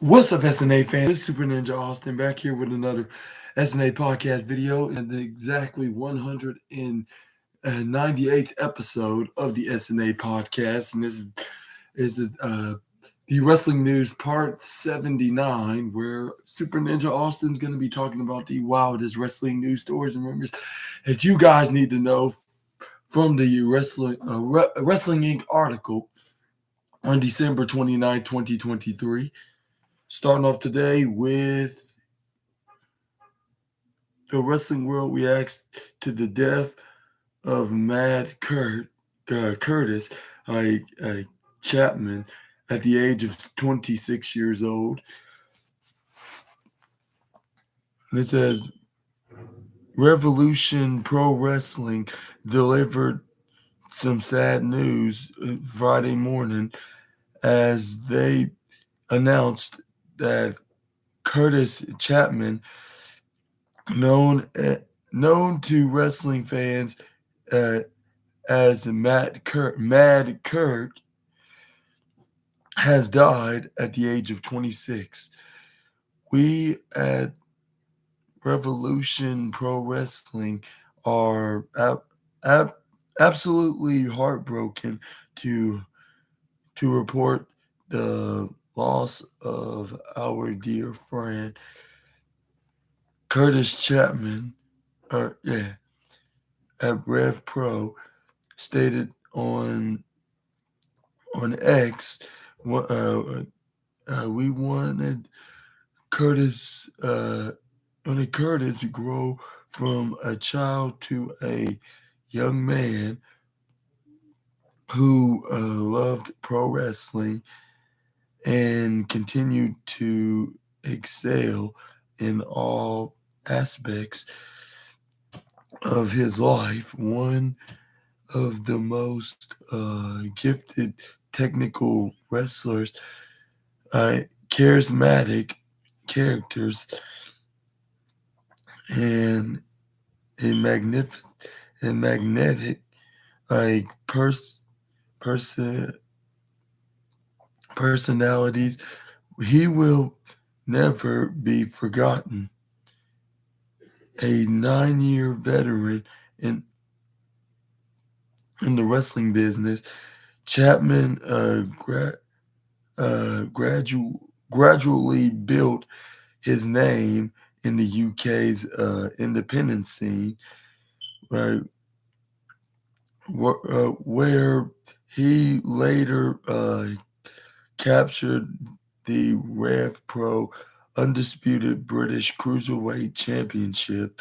What's up, SNA fans? This is Super Ninja Austin back here with another SNA podcast video and the exactly 198th episode of the SNA podcast. And this is the Wrestling News Part 79, where Super Ninja Austin's going to be talking about the wildest wrestling news stories and rumors that you guys need to know from the Wrestling Inc. article on December 29, 2023. Starting off today with the wrestling world reacts to the death of Curtis Chapman at the age of 26 years old. And it says Revolution Pro Wrestling delivered some sad news Friday morning as they announced that Curtis Chapman, known to wrestling fans as Mad Kurt, has died at the age of 26. We at Revolution Pro Wrestling are absolutely heartbroken to report the loss of our dear friend Curtis Chapman, at Rev Pro, stated on X. We wanted Curtis to grow from a child to a young man who loved pro wrestling and continued to excel in all aspects of his life. One of the most gifted technical wrestlers, charismatic characters, and a magnetic like personalities. He will never be forgotten. A 9-year veteran in the wrestling business, Chapman gradually built his name in the UK's independent scene, right, where he later captured the Rev Pro Undisputed British Cruiserweight Championship.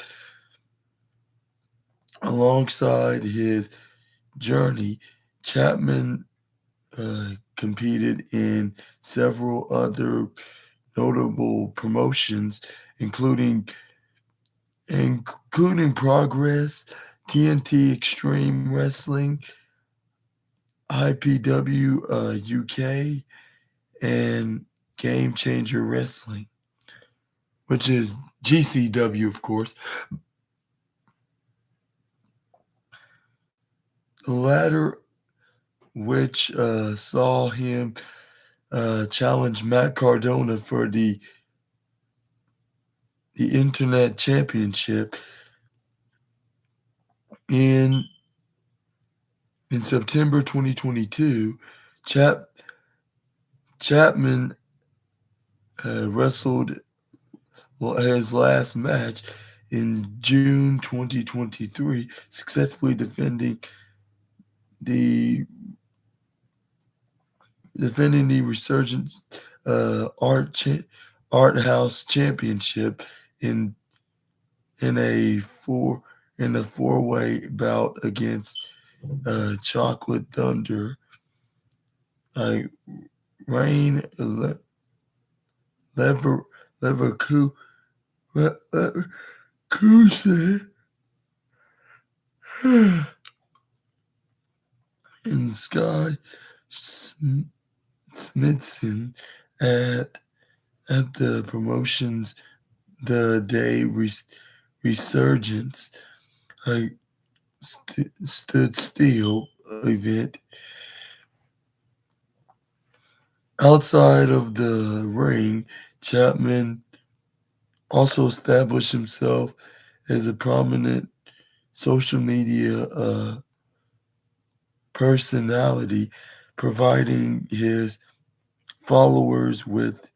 Alongside his journey, Chapman competed in several other notable promotions, including Progress, TNT Extreme Wrestling, IPW UK, and Game Changer Wrestling, which is GCW, of course. The latter, which saw him challenge Matt Cardona for the Internet Championship in September 2022. Chapman wrestled his last match in June 2023, successfully defending the Resurgence Art House Championship in a four-way bout against Chocolate Thunder, Rain Leverkusen, and Sky Smithson at the promotion's The Day Resurgence stood still event. Outside of the ring, Chapman also established himself as a prominent social media personality, providing his followers with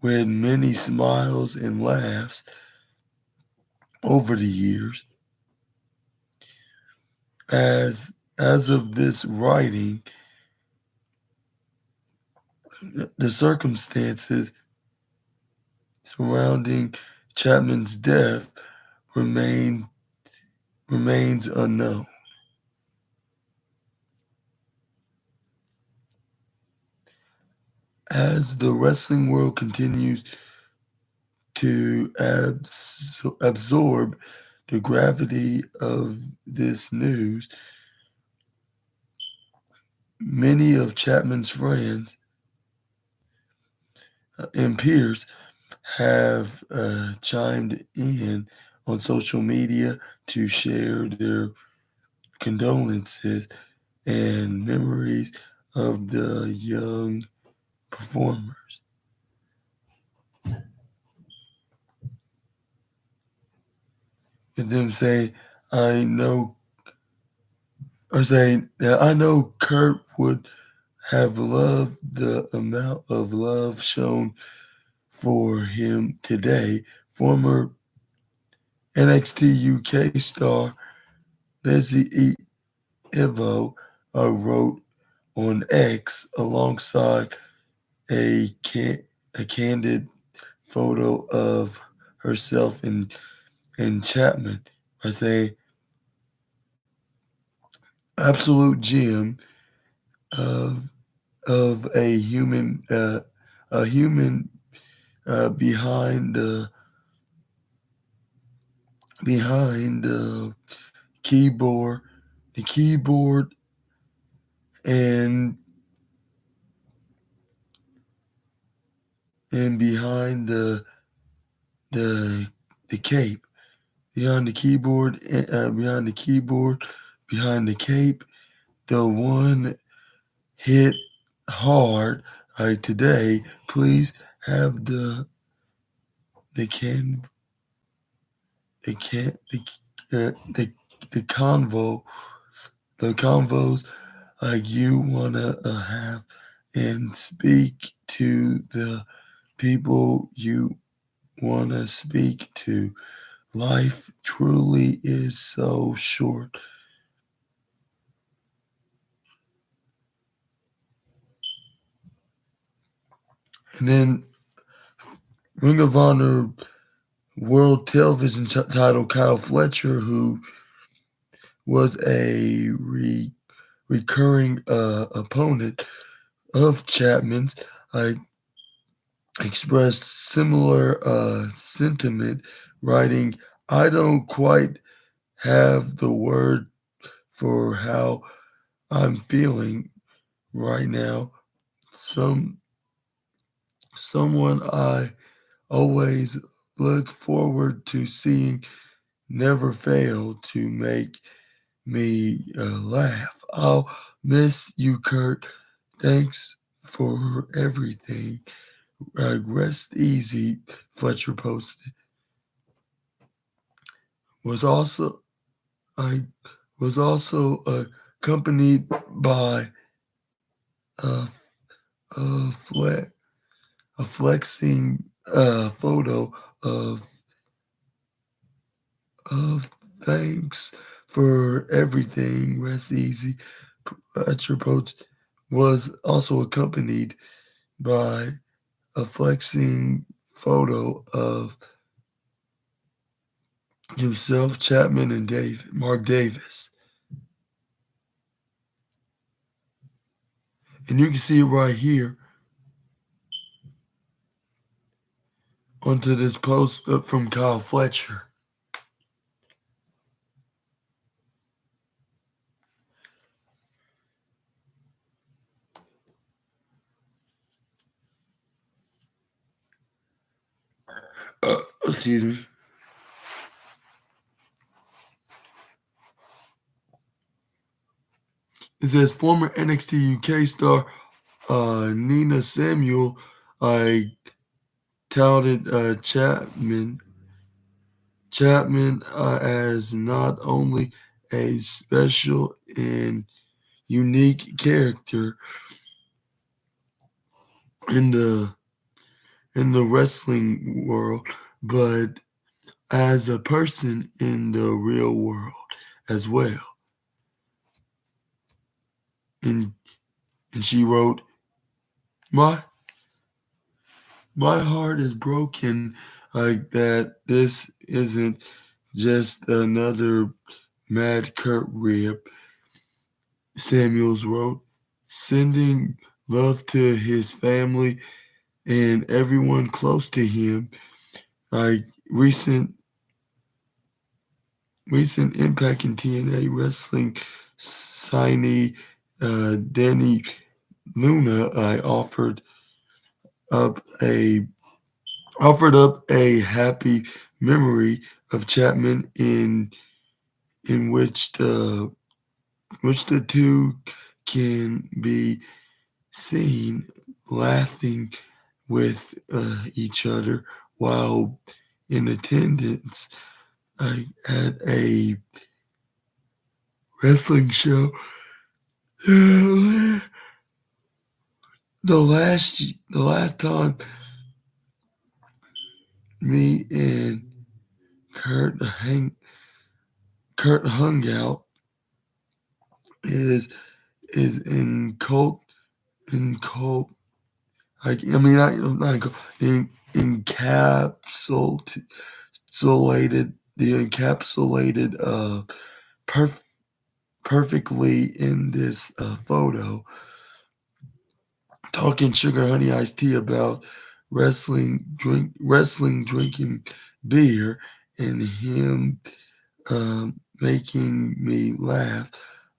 many smiles and laughs over the years. As of this writing, the circumstances surrounding Chapman's death remain remains unknown. As the wrestling world continues to absorb the gravity of this news, many of Chapman's friends and peers have chimed in on social media to share their condolences and memories of the young performers. With them saying, I know, or saying, that I know Kurt would have loved the amount of love shown for him today. Former NXT UK star Leslie Evo wrote on X alongside a a candid photo of herself and Chapman by saying, "Absolute gem of a human behind keyboard, the keyboard and behind the the cape, behind the keyboard, behind the cape, the one hit hard today. Please have the can the can the convo the convos you wanna have and speak to the people you wanna speak to. Life truly is so short." And then Ring of Honor World Television title Kyle Fletcher, who was a recurring opponent of Chapman's, expressed similar sentiment, writing, "I don't quite have the word for how I'm feeling right now. Some someone I always look forward to seeing never fail to make me laugh. I'll miss you, Kurt. Thanks for everything. Rest easy," Fletcher posted. Was also I was also accompanied by a, a, fle- a flexing photo of thanks for everything. Rest easy. Fletcher post was also accompanied by a flexing photo of himself, Chapman, and Mark Davis. And you can see it right here onto this post up from Kyle Fletcher. Excuse me. It says former NXT UK star Nina Samuel, I touted Chapman as not only a special and unique character in the wrestling world, but as a person in the real world as well. And and she wrote, "My my heart is broken like that. This isn't just another Mad Kurt rib." Samuels wrote, sending love to his family and everyone close to him. Like recent Impact in TNA Wrestling signee Danny Luna, I up a a happy memory of Chapman in which the two can be seen laughing with each other while in attendance at a wrestling show. The last time me and Kurt hung out is in Colt. Like I mean, not in, encapsulated the encapsulated perf- perfectly in this photo, talking sugar honey iced tea about wrestling drinking beer, and him making me laugh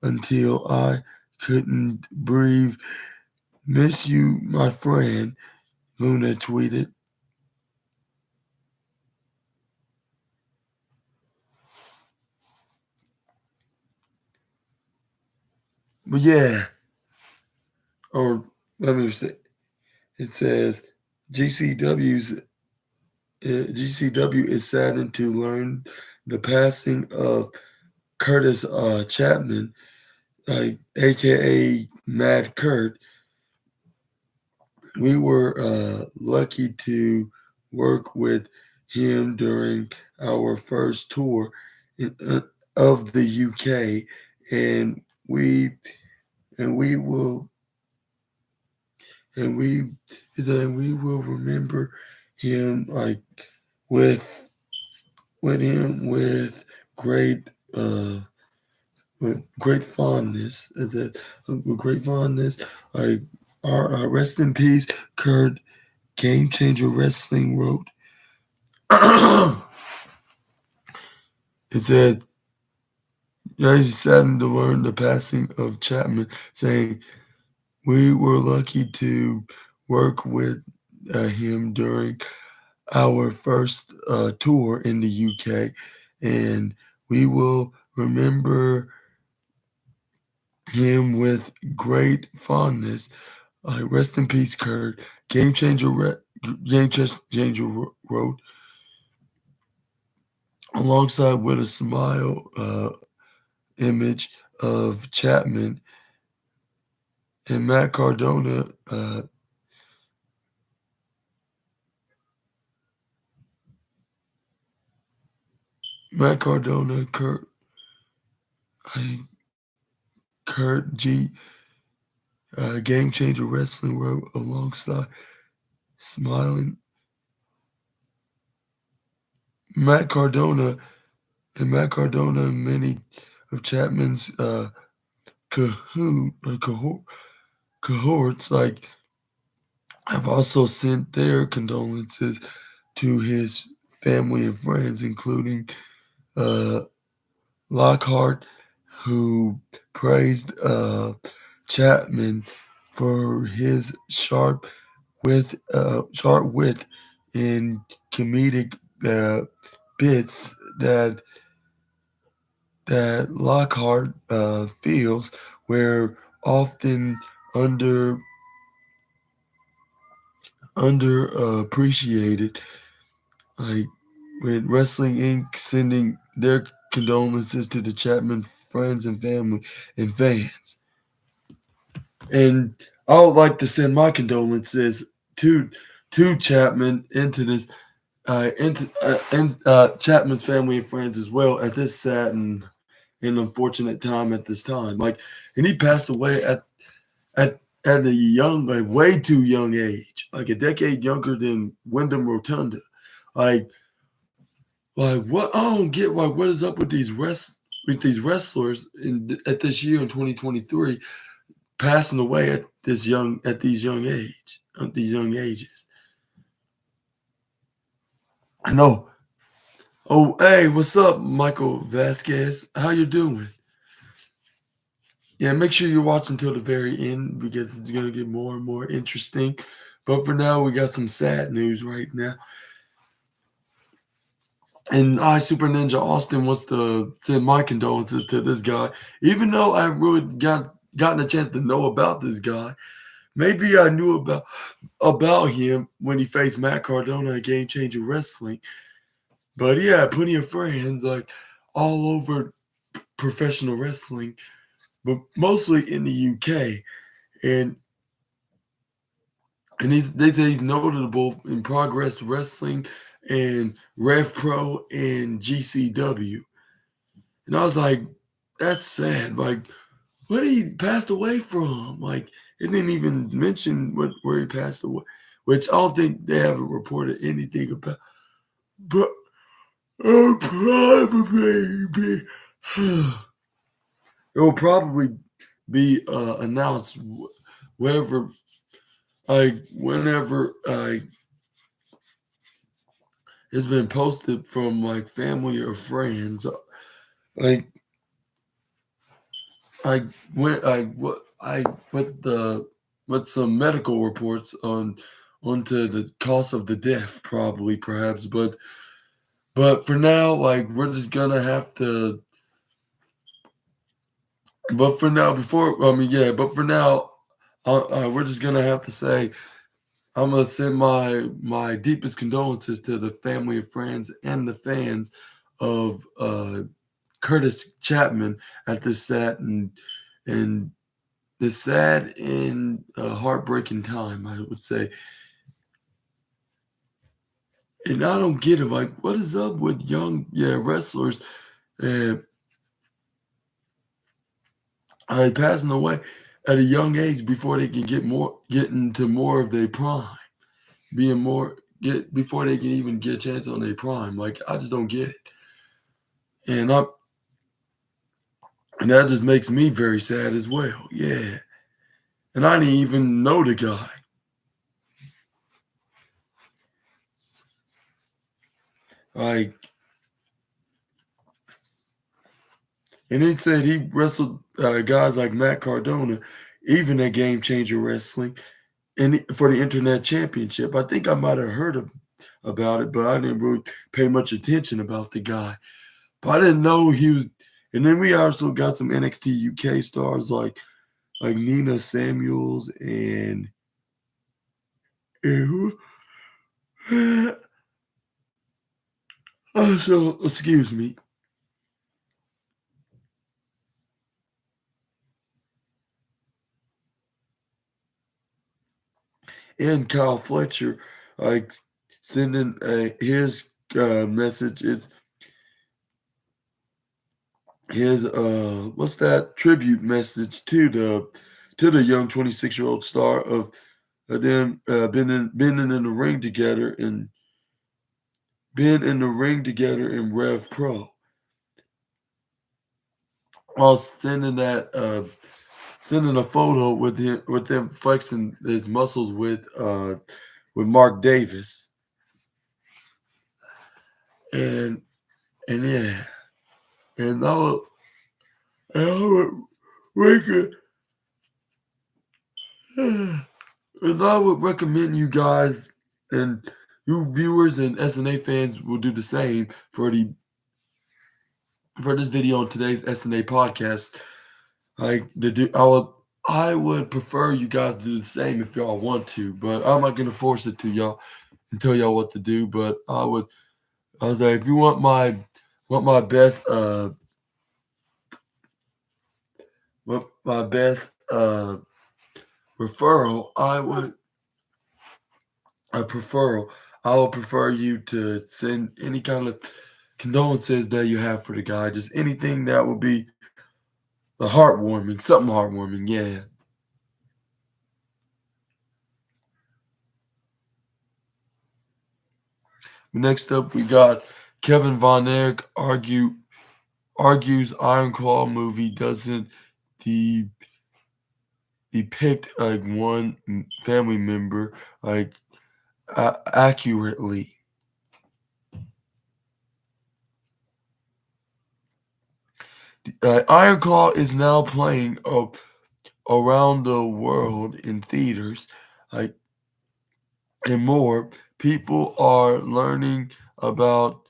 until I couldn't breathe. Miss you, my friend, Luna tweeted. But yeah, or let me say, it says GCW's GCW is saddened to learn the passing of Curtis Chapman, aka Mad Kurt. We were lucky to work with him during our first tour of the UK, and we will and we will remember him with with great uh with great fondness. With great fondness, like our rest in peace, Kurt. Game Changer Wrestling wrote. It said, "Yeah, he's saddened to learn the passing of Chapman, saying we were lucky to work with him during our first tour in the UK, and we will remember him with great fondness. Rest in peace, Kurt." Game Changer wrote alongside with a smile image of Chapman and Matt Cardona. Matt Cardona, Kurt G. Game Changer Wrestling wrote alongside smiling Matt Cardona and many of Chapman's cohorts have also sent their condolences to his family and friends, including uh, Lockhart, who praised Chapman for his sharp wit and comedic uh, bits that Lockhart feels were often underappreciated. underappreciated. Like with Wrestling Inc. sending their condolences to the Chapman friends and family and fans. And I would like to send my condolences to Chapman into this Chapman's family and friends as well at this sad and unfortunate time at this time. Like, and he passed away at a young, like way too young age, like a decade younger than Wyndham Rotunda. Like, what I don't get. Like, what is up with these wrestlers at this year in 2023 passing away at these young ages? I know. Oh, hey, what's up, Michael Vasquez? How you doing? Yeah, make sure you're watching till the very end because it's going to get more and more interesting. But for now, we got some sad news right now. And I, Super Ninja Austin, wants to send my condolences to this guy. Even though I really gotten a chance to know about this guy, maybe I knew about him when he faced Matt Cardona at Game Changer Wrestling. But he had plenty of friends like all over professional wrestling, but mostly in the UK. And they say he's notable in Progress Wrestling and Rev Pro and GCW. And I was like, that's sad. Like, what he passed away from? Like, it didn't even mention where he passed away, which I don't think they haven't reported anything about. But probably be, it will probably be announced wherever, whenever it's been posted from like family or friends. Like I went with some medical reports onto the cause of the death, probably perhaps, but for now, like we're just gonna have to. But for now, but for now, we're just gonna have to say I'm gonna send my deepest condolences to the family and friends and the fans of Curtis Chapman at this and this sad and heartbreaking time, I would say. And I don't get it. Like, what is up with young wrestlers passing away at a young age before they can get into more of their prime, before they can even get a chance on their prime. Like, I just don't get it. And that just makes me very sad as well. Yeah. And I didn't even know the guy. Like, and he said he wrestled guys like Matt Cardona, even at Game Changer Wrestling, and for the Internet Championship. I think I might have heard about it, but I didn't really pay much attention about the guy. But I didn't know he was. And then we also got some NXT UK stars like Nina Samuels and who? So excuse me. And Kyle Fletcher, like sending his message is his what's that tribute message to the young 26-year-old star of them been in the ring together and been in the ring together in Rev Pro. While sending a photo with them flexing his muscles with Mark Davis. And yeah. And I would recommend you guys and you viewers and SNA fans will do the same for this video on today's SNA podcast. I I would prefer you guys do the same if y'all want to, but I'm not gonna force it to y'all and tell y'all what to do. But I was like, if you want my best referral, I prefer I would prefer you to send any kind of condolences that you have for the guy, just anything that would be heartwarming, something heartwarming, yeah. Next up, we got Kevin Von Erich argues Iron Claw movie doesn't de- depict like one family member like accurately. Iron Claw is now playing around the world in theaters, like and more. People are learning about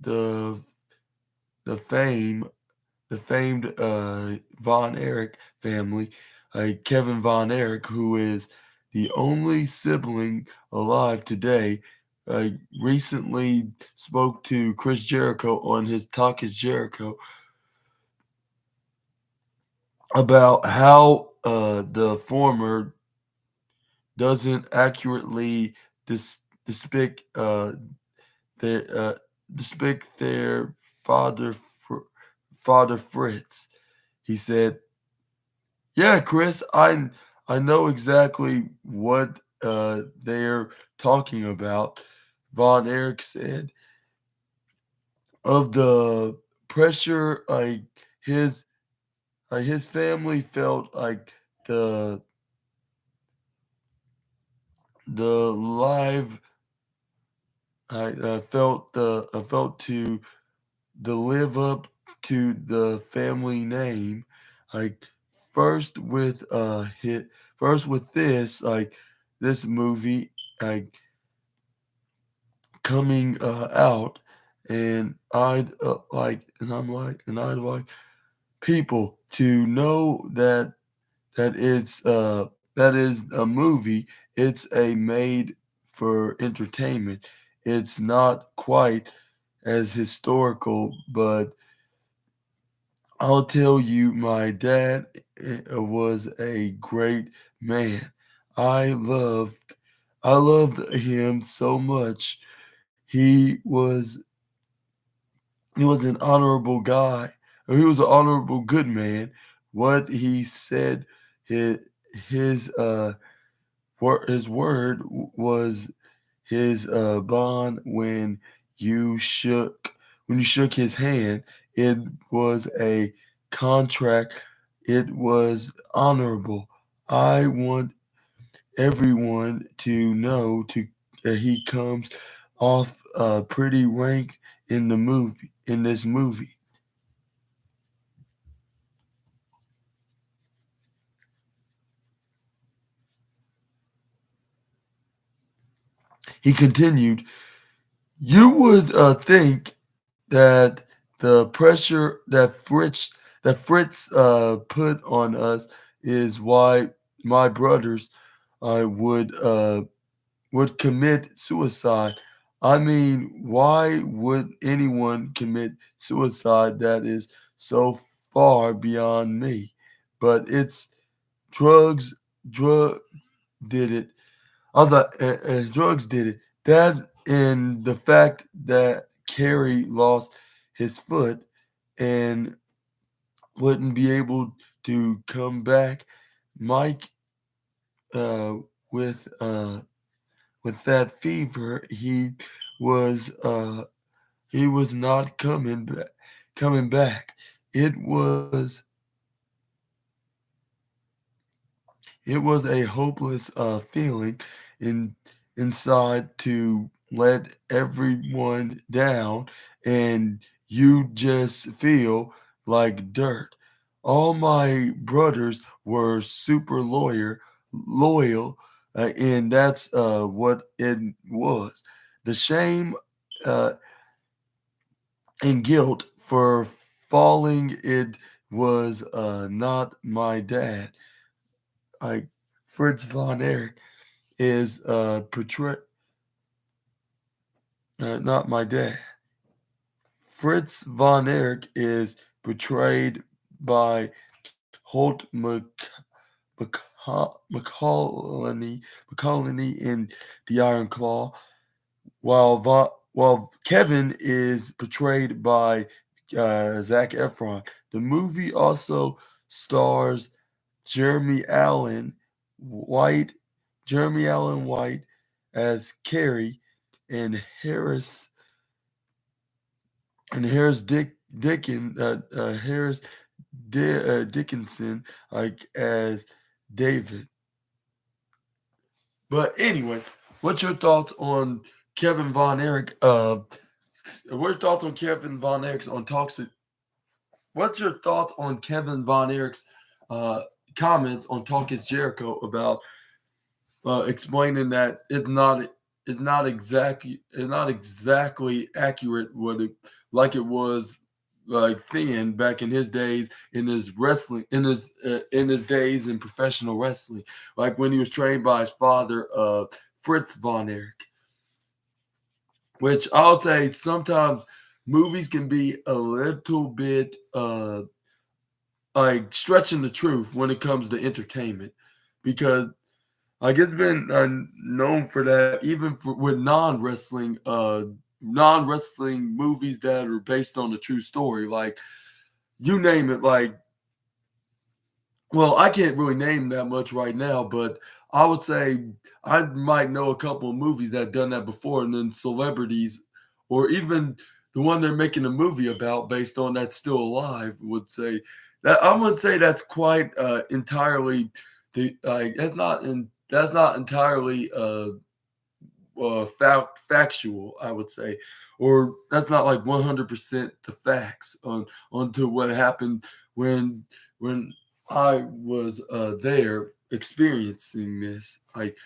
the the fame the famed Von Erich family, Kevin Von Erich, who is the only sibling alive today, uh, recently spoke to Chris Jericho on his Talk is Jericho about how the former doesn't accurately dis- depict their depict their father Fritz. He said, "Yeah, Chris, I know exactly what they're talking about." Von Erich said of the pressure, his his family felt like the live. I felt to live up to the family name, like first with hit first with this this movie like coming out, and I'd like people to know that is a movie. It's a made for entertainment. It's not quite as historical, but I'll tell you, my dad was a great man. I loved I loved him so much. He was an honorable guy. He was an honorable good man. What he said, his his his word was his bond when you shook his hand. It was a contract. It was honorable. I want everyone to know to he comes off pretty rank in this movie. He continued, "You would think that the pressure that Fritz put on us is why my brothers would commit suicide. I mean, why would anyone commit suicide that is so far beyond me? But it's drugs. Drug did it. Other as drugs did it. That and the fact that Kerry lost his foot and wouldn't be able to come back. Mike, uh, with uh, with that fever, was uh, he was not coming back. It was It was a hopeless feeling in inside to let everyone down, and you just feel like dirt. All my brothers were super loyal, and that's what it was. The shame uh, and guilt for falling, it was not my dad. like Fritz von Erich is portrayed. Not my dad. Fritz von Erich is portrayed by Holt McCallany in The Iron Claw, while Kevin is portrayed by Zac Efron. The movie also stars Jeremy Allen White, Jeremy Allen White as Carrie, and Harris Dickinson like as David. But anyway, what's your thoughts on Kevin Von Erich? What are your thoughts on Kevin Von Erich's on Toxic? What's your thoughts on Kevin Von Erich's comments on Talk Is Jericho about explaining that it's not exactly accurate what it like it was like then back in his days in his wrestling in his days in professional wrestling, like when he was trained by his father Fritz von Erich, which I'll say sometimes movies can be a little bit like stretching the truth when it comes to entertainment, because like it's been known for that, even for with non wrestling movies that are based on a true story. Like you name it. Like, well, I can't really name that much right now, but I would say I might know a couple of movies that have done that before, and then celebrities, or even the one they're making a movie about based on that's still alive, would say that I would say that's quite entirely the like that's not entirely factual, I would say, or that's not like 100% the facts onto what happened when I was there experiencing this. Like,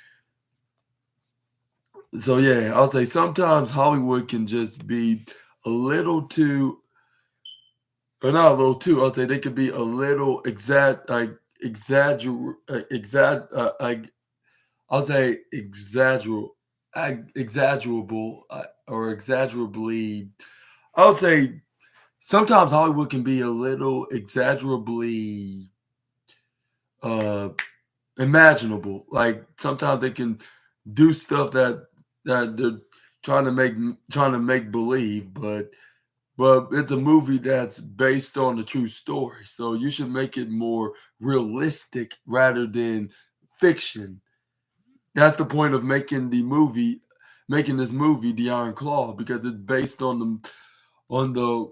so yeah, I'll say sometimes Hollywood can just be a little too, or not a little too. I'll say they could be a little like I'll say exaggerable or exaggerably. I would say sometimes Hollywood can be a little exaggerably uh, imaginable. Like sometimes they can do stuff that they're trying to make believe, but it's a movie that's based on a true story. So you should make it more realistic rather than fiction. That's the point of making this movie, The Iron Claw, because it's based on the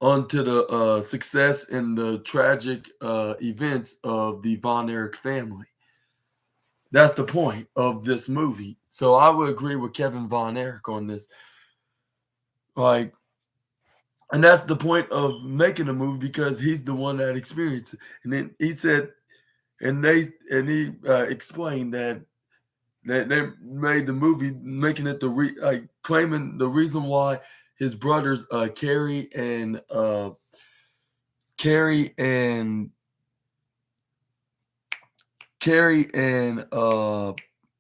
onto the success and the tragic events of the Von Erich family. That's the point of this movie. So I would agree with Kevin Von Erich on this. Like, and that's the point of making a movie because he's the one that experienced it. And then he said, and he explained that they made the movie, making it claiming the reason why his brothers Carrie and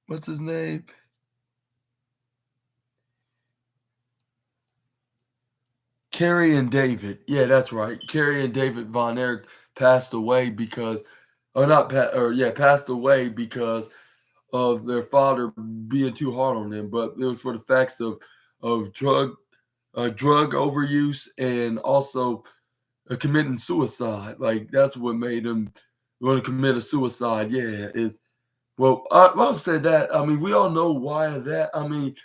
what's his name? Carrie and David. Yeah, that's right. Carrie and David Von Erich passed away because, or not, or yeah, passed away because of their father being too hard on them. But it was for the facts of drug overuse and also committing suicide. Like that's what made him want to commit a suicide. Yeah, is well, I'll say that. I mean, we all know why that. I mean,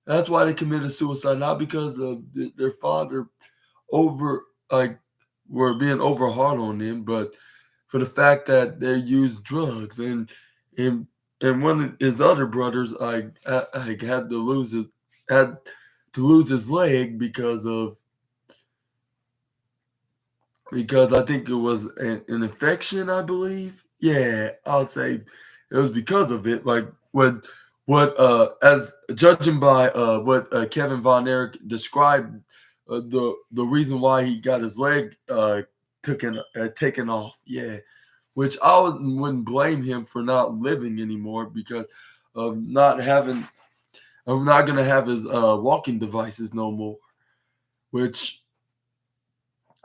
that's why they committed suicide, not because of their father over like were being over hard on them, but for the fact that they used drugs and and one of his other brothers like had to lose his leg because I think it was an infection, I believe. Yeah, I'd say it was because of it. Like what as judging by what Kevin Von Erich described, the reason why he got his leg taken off. Yeah, which wouldn't blame him for not living anymore because of not having. I'm not gonna have his walking devices no more, which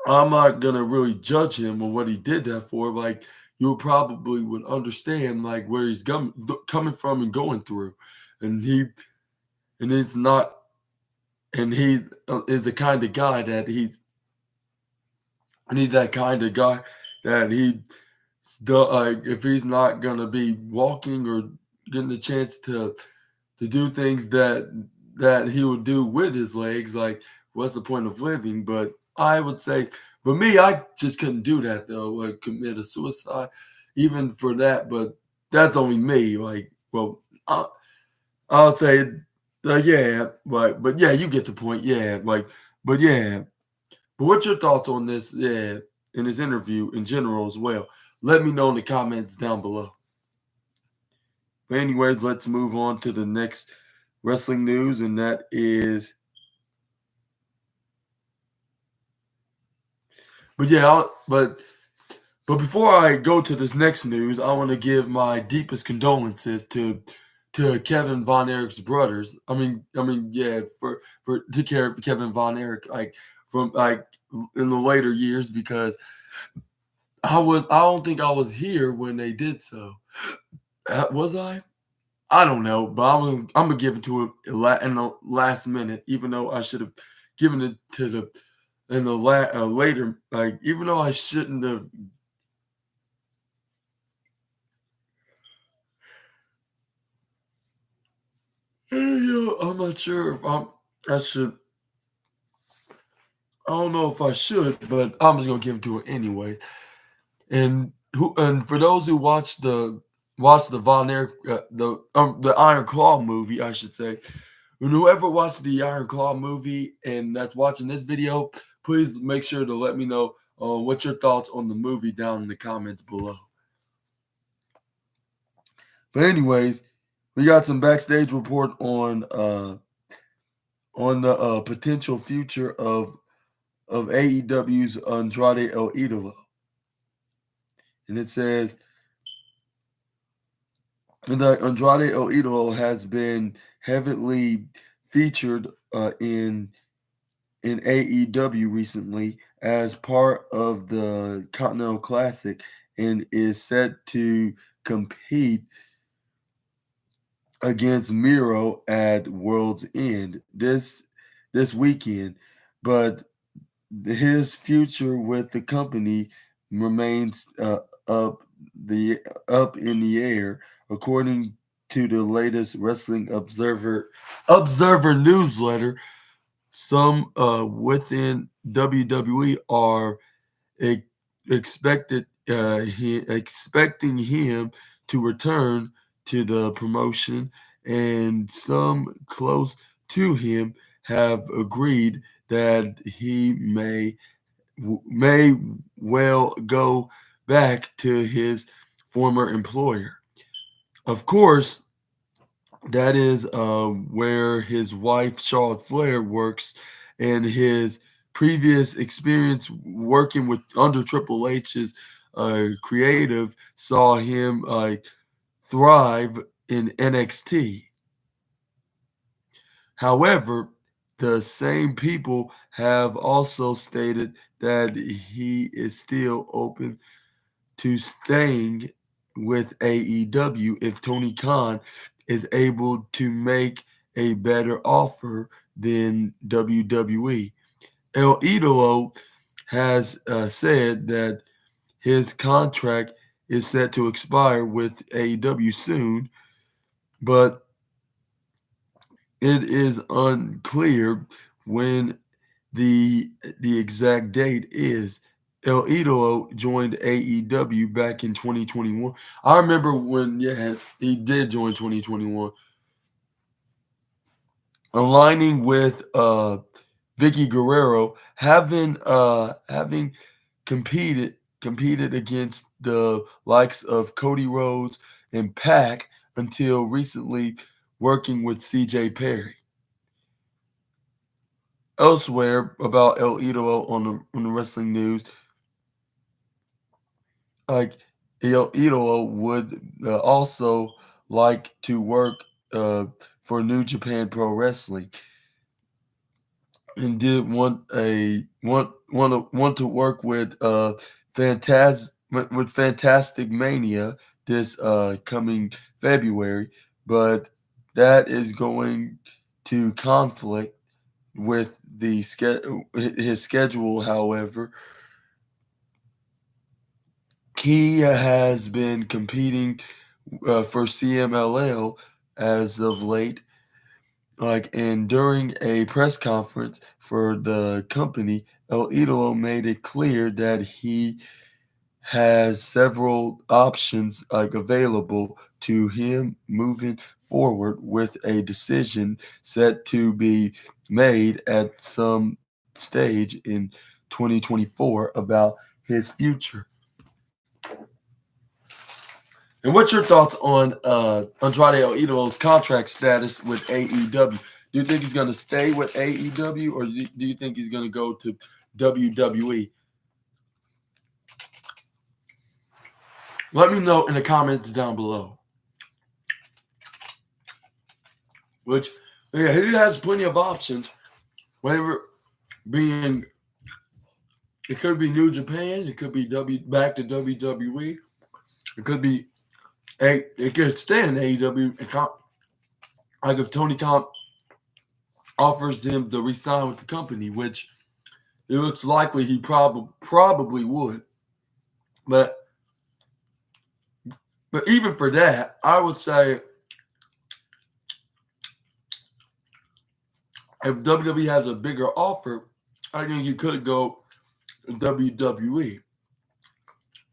I'm not gonna really judge him on what he did that for. Like you probably would understand like where he's coming from and going through, and it's not, and he is the kind of guy that he's that kind of guy that like if he's not gonna be walking or getting the chance to do things that he would do with his legs, like what's the point of living? But I would say, but me, I just couldn't do that though, like commit a suicide, even for that. But that's only me. Like, well, I'll say, yeah, but yeah, you get the point. Yeah, like, but yeah, but what's your thoughts on this? Yeah, in this interview in general as well. Let me know in the comments down below. But anyways, let's move on to the next wrestling news, and that is. But yeah, but before I go to this next news, I want to give my deepest condolences to Kevin Von Erich's brothers. Yeah, for to care of Kevin Von Erich, like from like in the later years, because I don't think I was here when they did so. Was I? I don't know, but I'm gonna give it to him in the last minute, even though I should have given it to the in the later, like even though I shouldn't have. Yeah, I'm not sure if I should. I don't know if I should, but I'm just gonna give it to her anyways. And for those who watch the Von Erich the Iron Claw movie, I should say, and whoever watched the Iron Claw movie and that's watching this video, please make sure to let me know what's your thoughts on the movie down in the comments below. But anyways, we got some backstage report on the potential future of AEW's Andrade El Idolo. And it says that Andrade El Idolo has been heavily featured in AEW recently as part of the Continental Classic and is set to compete against Miro at World's End this weekend, but his future with the company remains the up in the air, according to the latest Wrestling Observer newsletter. Some within WWE are e- expecting him to return to the promotion, and some close to him have agreed that he may well go back to his former employer. Of course, that is where his wife Charlotte Flair works, and his previous experience working with under Triple H's creative saw him thrive in NXT. However, the same people have also stated that he is still open to staying with AEW if Tony Khan is able to make a better offer than WWE. El Idolo has said that his contract is set to expire with AEW soon, but it is unclear when the exact date is. El Idolo joined AEW back in 2021. I remember when he did join 2021, aligning with Vicky Guerrero, having competed against the likes of Cody Rhodes and Pac until recently, working with CJ Perry. Elsewhere about El Idolo on the wrestling news, like Ito would also like to work for New Japan Pro Wrestling and did want to work with Fantastic Mania this coming February, but that is going to conflict with his schedule. However, he has been competing for CMLL as of late. And during a press conference for the company, El Idolo made it clear that he has several options available to him moving forward, with a decision set to be made at some stage in 2024 about his future. And what's your thoughts on Andrade El Idolo's contract status with AEW? Do you think he's going to stay with AEW, or do you think he's going to go to WWE? Let me know in the comments down below. Which, yeah, he has plenty of options. Whatever being, it could be New Japan, it could be back to WWE, it could be, it could stay in AEW. Like if Tony Khan offers him to resign with the company, which it looks likely he probably would. But even for that, I would say if WWE has a bigger offer, I think you could go WWE.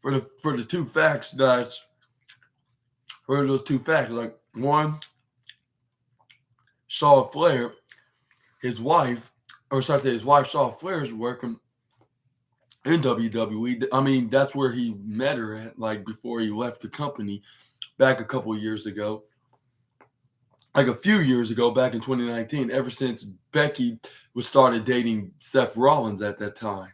For the two facts those two facts, like one, Charlotte Flair, his wife, or should I say his wife, Charlotte Flair, is working in WWE. I mean, that's where he met her at, like before he left the company back a couple of years ago. Like a few years ago, back in 2019, ever since Becky was started dating Seth Rollins at that time.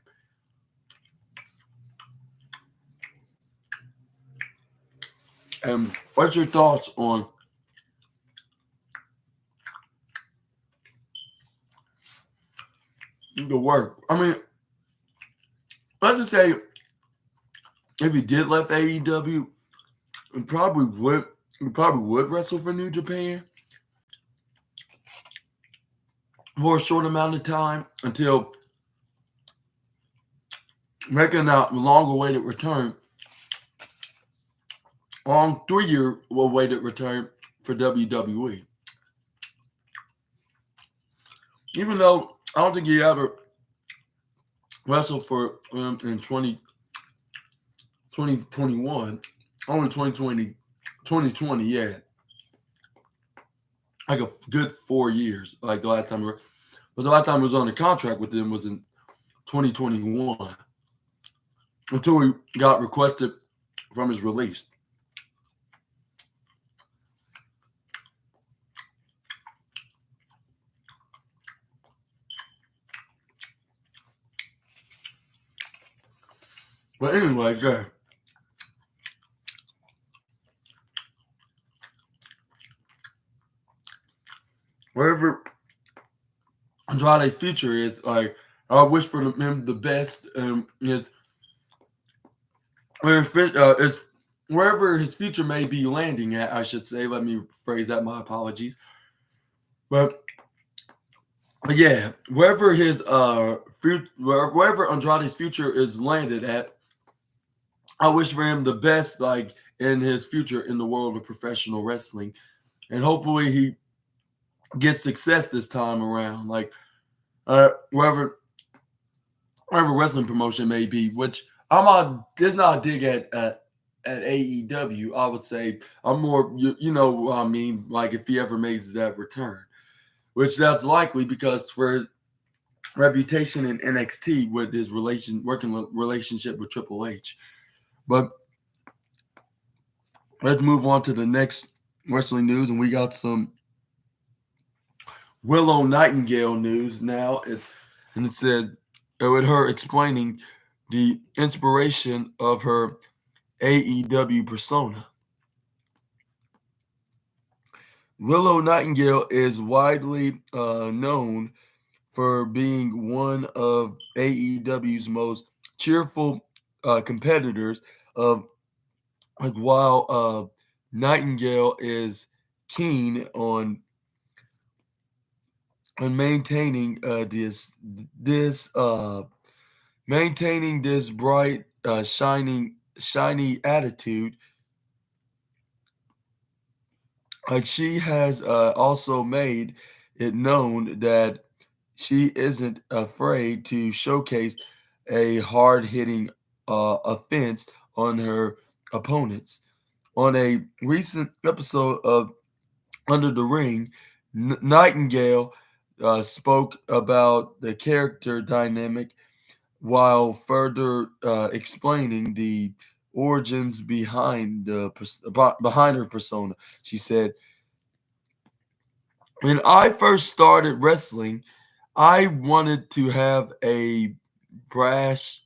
And what's your thoughts on the work? I mean, let's just say if he did left AEW, he probably would wrestle for New Japan for a short amount of time until making that long-awaited return, long 3-year awaited return for WWE. Even though I don't think he ever wrestled for in 2021, only 2020, yeah. Like a good 4 years, like the last time. But the last time he was on the contract with them was in 2021, until he got requested from his release. But anyway, yeah. Wherever Andrade's future is, like, I wish for him the best. Wherever his future may be landing at, I should say. Let me phrase that. My apologies. But yeah, wherever wherever Andrade's future is landed at, I wish for him the best, like in his future in the world of professional wrestling, and hopefully he gets success this time around. Like wherever wrestling promotion may be, which there's not a dig at AEW. I would say I'm more, you know what I mean, like if he ever makes that return, which that's likely because for reputation in NXT with his working relationship with Triple H. But let's move on to the next wrestling news, and we got some Willow Nightingale news now. It says with her explaining the inspiration of her AEW persona. Willow Nightingale is widely known for being one of AEW's most cheerful competitors. Of like while Nightingale is keen on maintaining this bright, shiny attitude. Like she has also made it known that she isn't afraid to showcase a hard-hitting offense on her opponents. On a recent episode of Under the Ring, Nightingale spoke about the character dynamic while further explaining the origins behind her persona. She said, "When I first started wrestling, I wanted to have brash,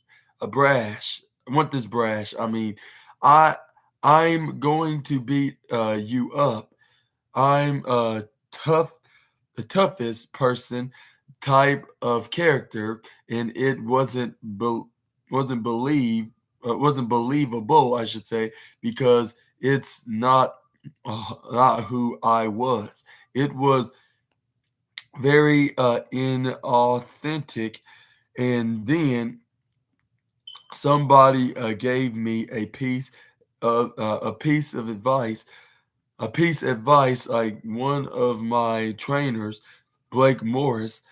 brash. I want this brash. I mean, I I'm going to beat you up. I'm tough, the toughest person type of character, and it wasn't believable, I should say, because it's not who I was. It was very inauthentic, and then somebody gave me a piece of advice, like one of my trainers, Blake Morris,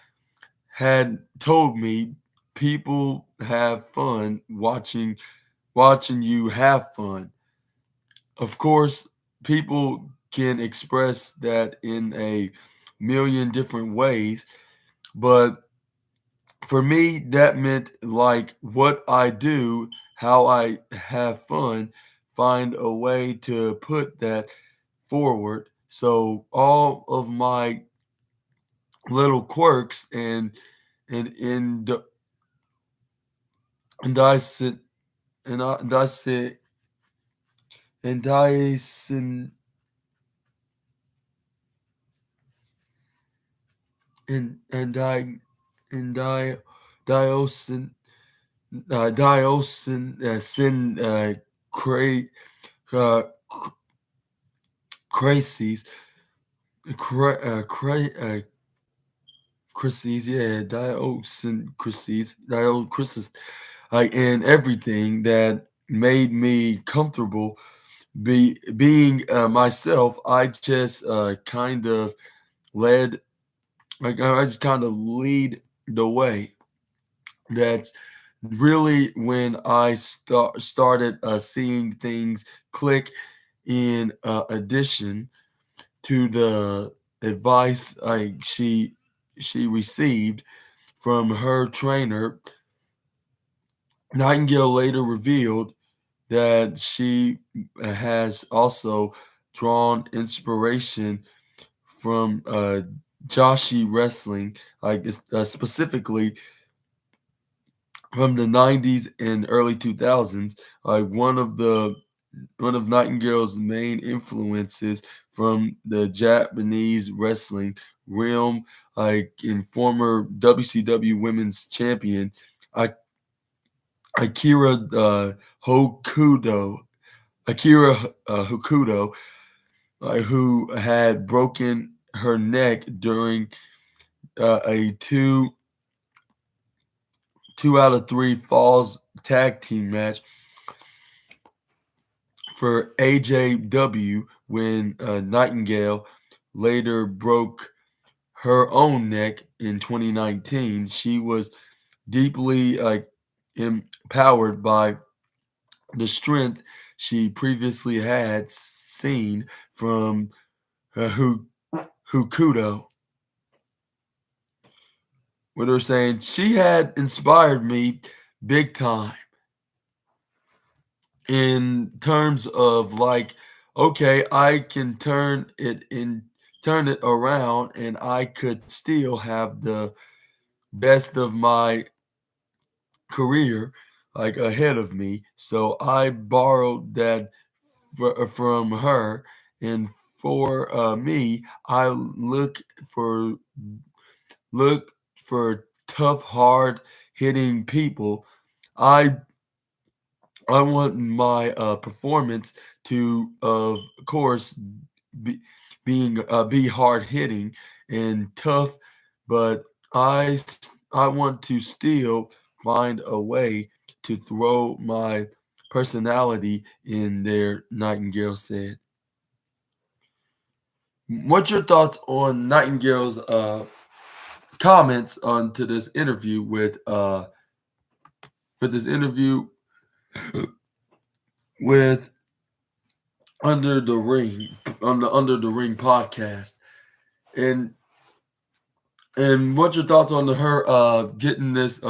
had told me, people have fun watching you have fun. Of course, people can express that in a million different ways, but for me, that meant like what I do, how I have fun, find a way to put that forward. So all of my little quirks and and I sit and I sit and I sin and I diosin sin uh, crises crises, yeah, diocrisis, like, and everything that made me comfortable being myself. I just kind of led, like I just kind of lead the way. That's really when I started seeing things click. In addition to the advice she received from her trainer, Nightingale later revealed that she has also drawn inspiration from Joshi wrestling, like specifically from the 90s and early 2000s. Like one of Nightingale's main influences from the Japanese wrestling realm, like in former WCW Women's Champion I- Akira Hokudo, Hokudo, who had broken her neck during a two out of three falls tag team match for AJW, when Nightingale later broke her own neck in 2019. She was deeply empowered by the strength she previously had seen from Hukudo. Where they're saying she had inspired me big time in terms of like, okay, I can turn it around, and I could still have the best of my career. like ahead of me. So I borrowed that from her, and for me, I for look for tough, hard hitting people. I I want my performance to, of course, be, be hard hitting and tough, but I want to still find a way to throw my personality in there. Nightingale said. What's your thoughts on Nightingale's comments onto this interview with this interview with Under the Ring on the Under the Ring podcast? And what's your thoughts on her getting this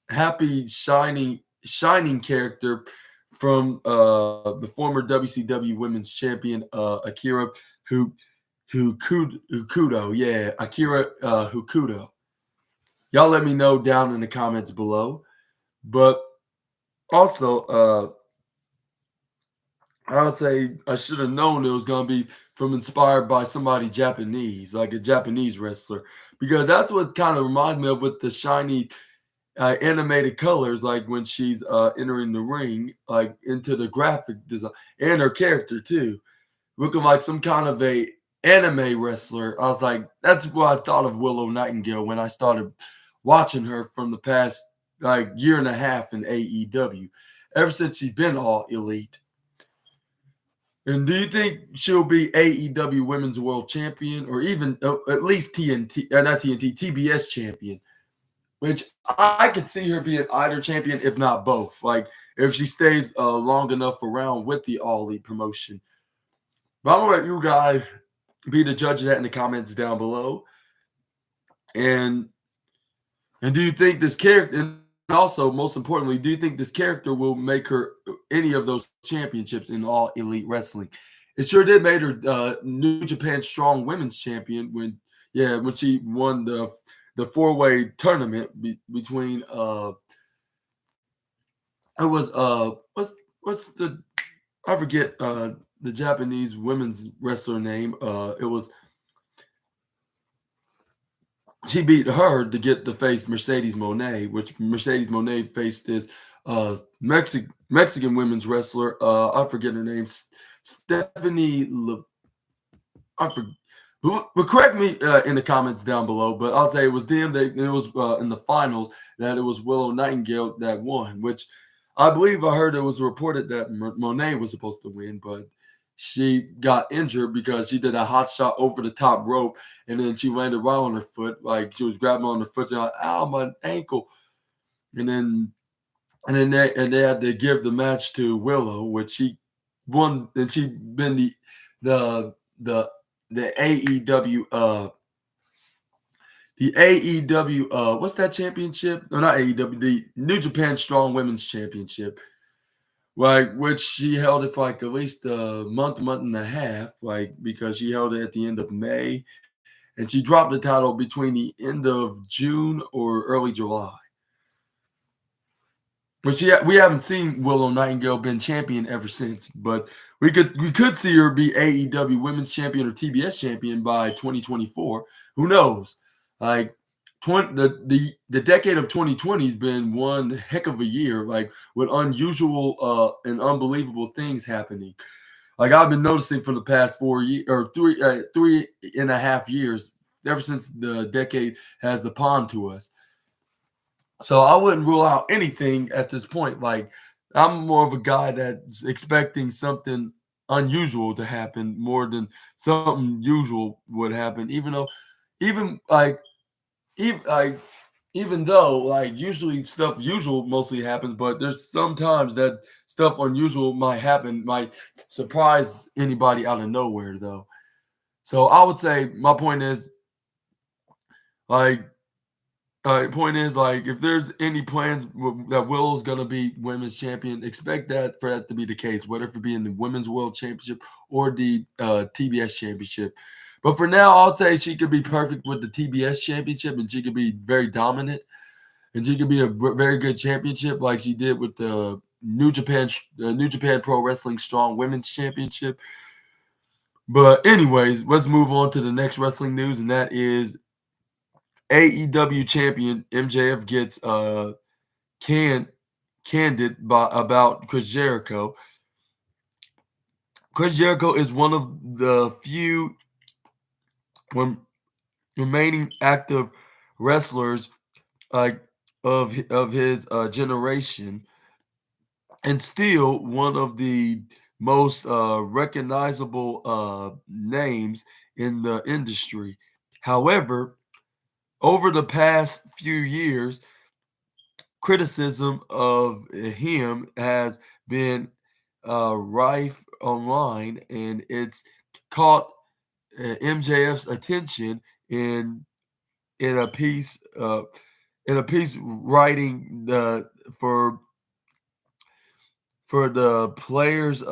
happy shining character from the former WCW Women's Champion Akira Hu Hukudo, yeah, Akira Hukudo. Y'all let me know down in the comments below. But also, I would say I should have known it was going to be from inspired by somebody Japanese, like a Japanese wrestler, because that's what kind of reminds me of with the shiny animated colors, like when she's entering the ring, like into the graphic design and her character too, looking like some kind of a anime wrestler. I was like, that's what I thought of Willow Nightingale when I started watching her from the past like year and a half in AEW, ever since she's been all elite. And do you think she'll be AEW Women's World Champion or even at least TNT, not TNT, TBS champion? Which I could see her being either champion, if not both. Like if she stays long enough around with the All Elite promotion. But I'm gonna let you guys be the judge of that in the comments down below. And do you think this character, and also most importantly, do you think this character will make her any of those championships in All Elite Wrestling? It sure did make her New Japan Strong Women's Champion when she won the four-way tournament between it was what's the I forget the Japanese women's wrestler name. It was she beat her to get to face Mercedes Moné, which Mercedes Moné faced this Mexican women's wrestler. I forget her name, Stephanie. I forget. But correct me in the comments down below. But I'll say it was them. It was in the finals that it was Willow Nightingale that won, which I believe I heard it was reported that Monet was supposed to win, but she got injured because she did a hot shot over the top rope, and then she landed right on her foot, like she was grabbing on her foot, and like, "Ow, my ankle!" And then they had to give the match to Willow, which she won, and she been the the the AEW what's that championship? No, not AEW, the New Japan Strong Women's Championship, right? Which she held it for like at least a month and a half, like because she held it at the end of May, and she dropped the title between the end of June or early July. But we haven't seen Willow Nightingale been champion ever since. But we could see her be AEW Women's Champion or TBS Champion by 2024. Who knows? Like the decade of 2020 has been one heck of a year, like with unusual and unbelievable things happening. Like I've been noticing for the past 4 years or 3.5 years, ever since the decade has upon to us. So I wouldn't rule out anything at this point. Like I'm more of a guy that's expecting something unusual to happen more than something usual would happen. Even though, even like, even though like usually stuff usual mostly happens, but there's sometimes that stuff unusual might surprise anybody out of nowhere though. So I would say my point is like point is, like, if there's any plans that Willow's going to be women's champion, expect that for that to be the case, whether it be in the Women's World Championship or the TBS Championship. But for now, I'll say she could be perfect with the TBS Championship, and she could be very dominant. and she could be a very good championship, like she did with the New Japan Pro Wrestling Strong Women's Championship. But anyways, let's move on to the next wrestling news, and that is AEW champion MJF gets candid about Chris Jericho. Chris Jericho is one of the few remaining active wrestlers of his generation, and still one of the most recognizable names in the industry. However, over the past few years, criticism of him has been rife online, and it's caught MJF's attention in a piece writing for the Players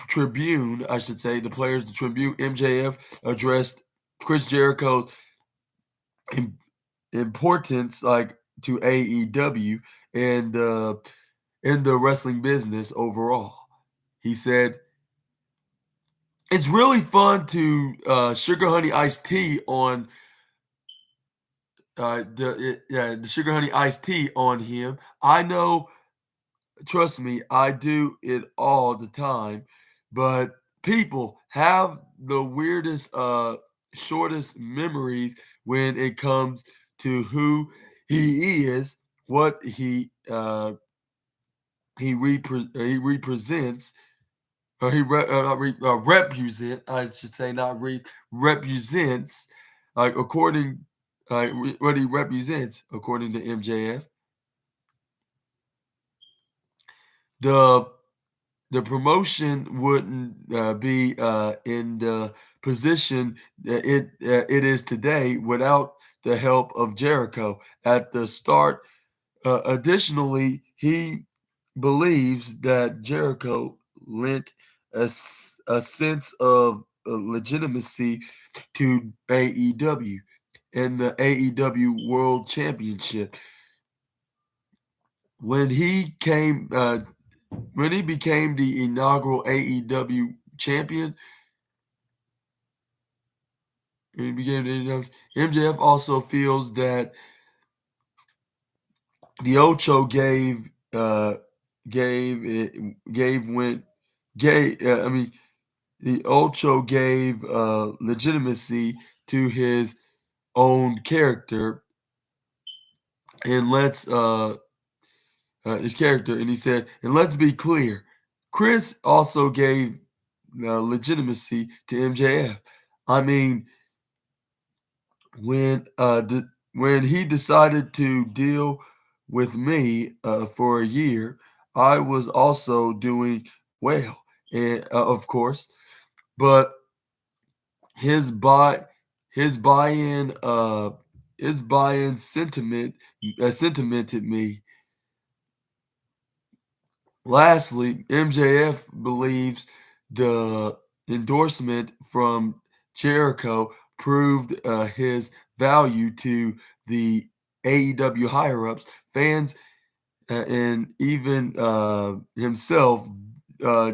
Tribune, I should say, the Players Tribune. MJF addressed Chris Jericho's importance to AEW and in the wrestling business overall. He said, "It's really fun to sugar honey iced tea on the sugar honey iced tea on him. I know, trust me, I do it all the time, but people have the weirdest, shortest memories when it comes to who he is, what he represents, or represent, I should say, not represents, according what he represents according to MJF. The promotion wouldn't be in the position that it is today without the help of Jericho at the start. Additionally, he believes that Jericho lent a sense of legitimacy to AEW and the AEW World Championship. When he became the inaugural AEW champion, MJF also feels that the Ocho gave the Ocho gave legitimacy to his own character, and he said, and let's be clear, Chris also gave legitimacy to MJF. I mean, when he decided to deal with me for a year, I was also doing well, and of course, but his buy his buy-in sentimented me. Lastly, MJF believes the endorsement from Jericho proved his value to the AEW higher-ups, fans, and even himself,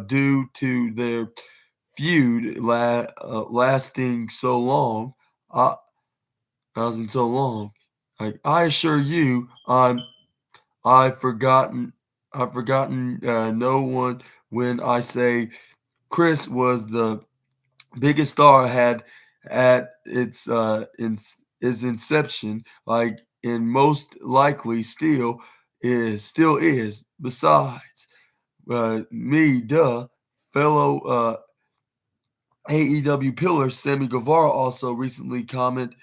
due to their feud lasting so long. Lasting so long. I assure you, I've forgotten no one when I say Chris was the biggest star had at its inception, and most likely still is. Besides me, fellow AEW pillar Sammy Guevara also recently commented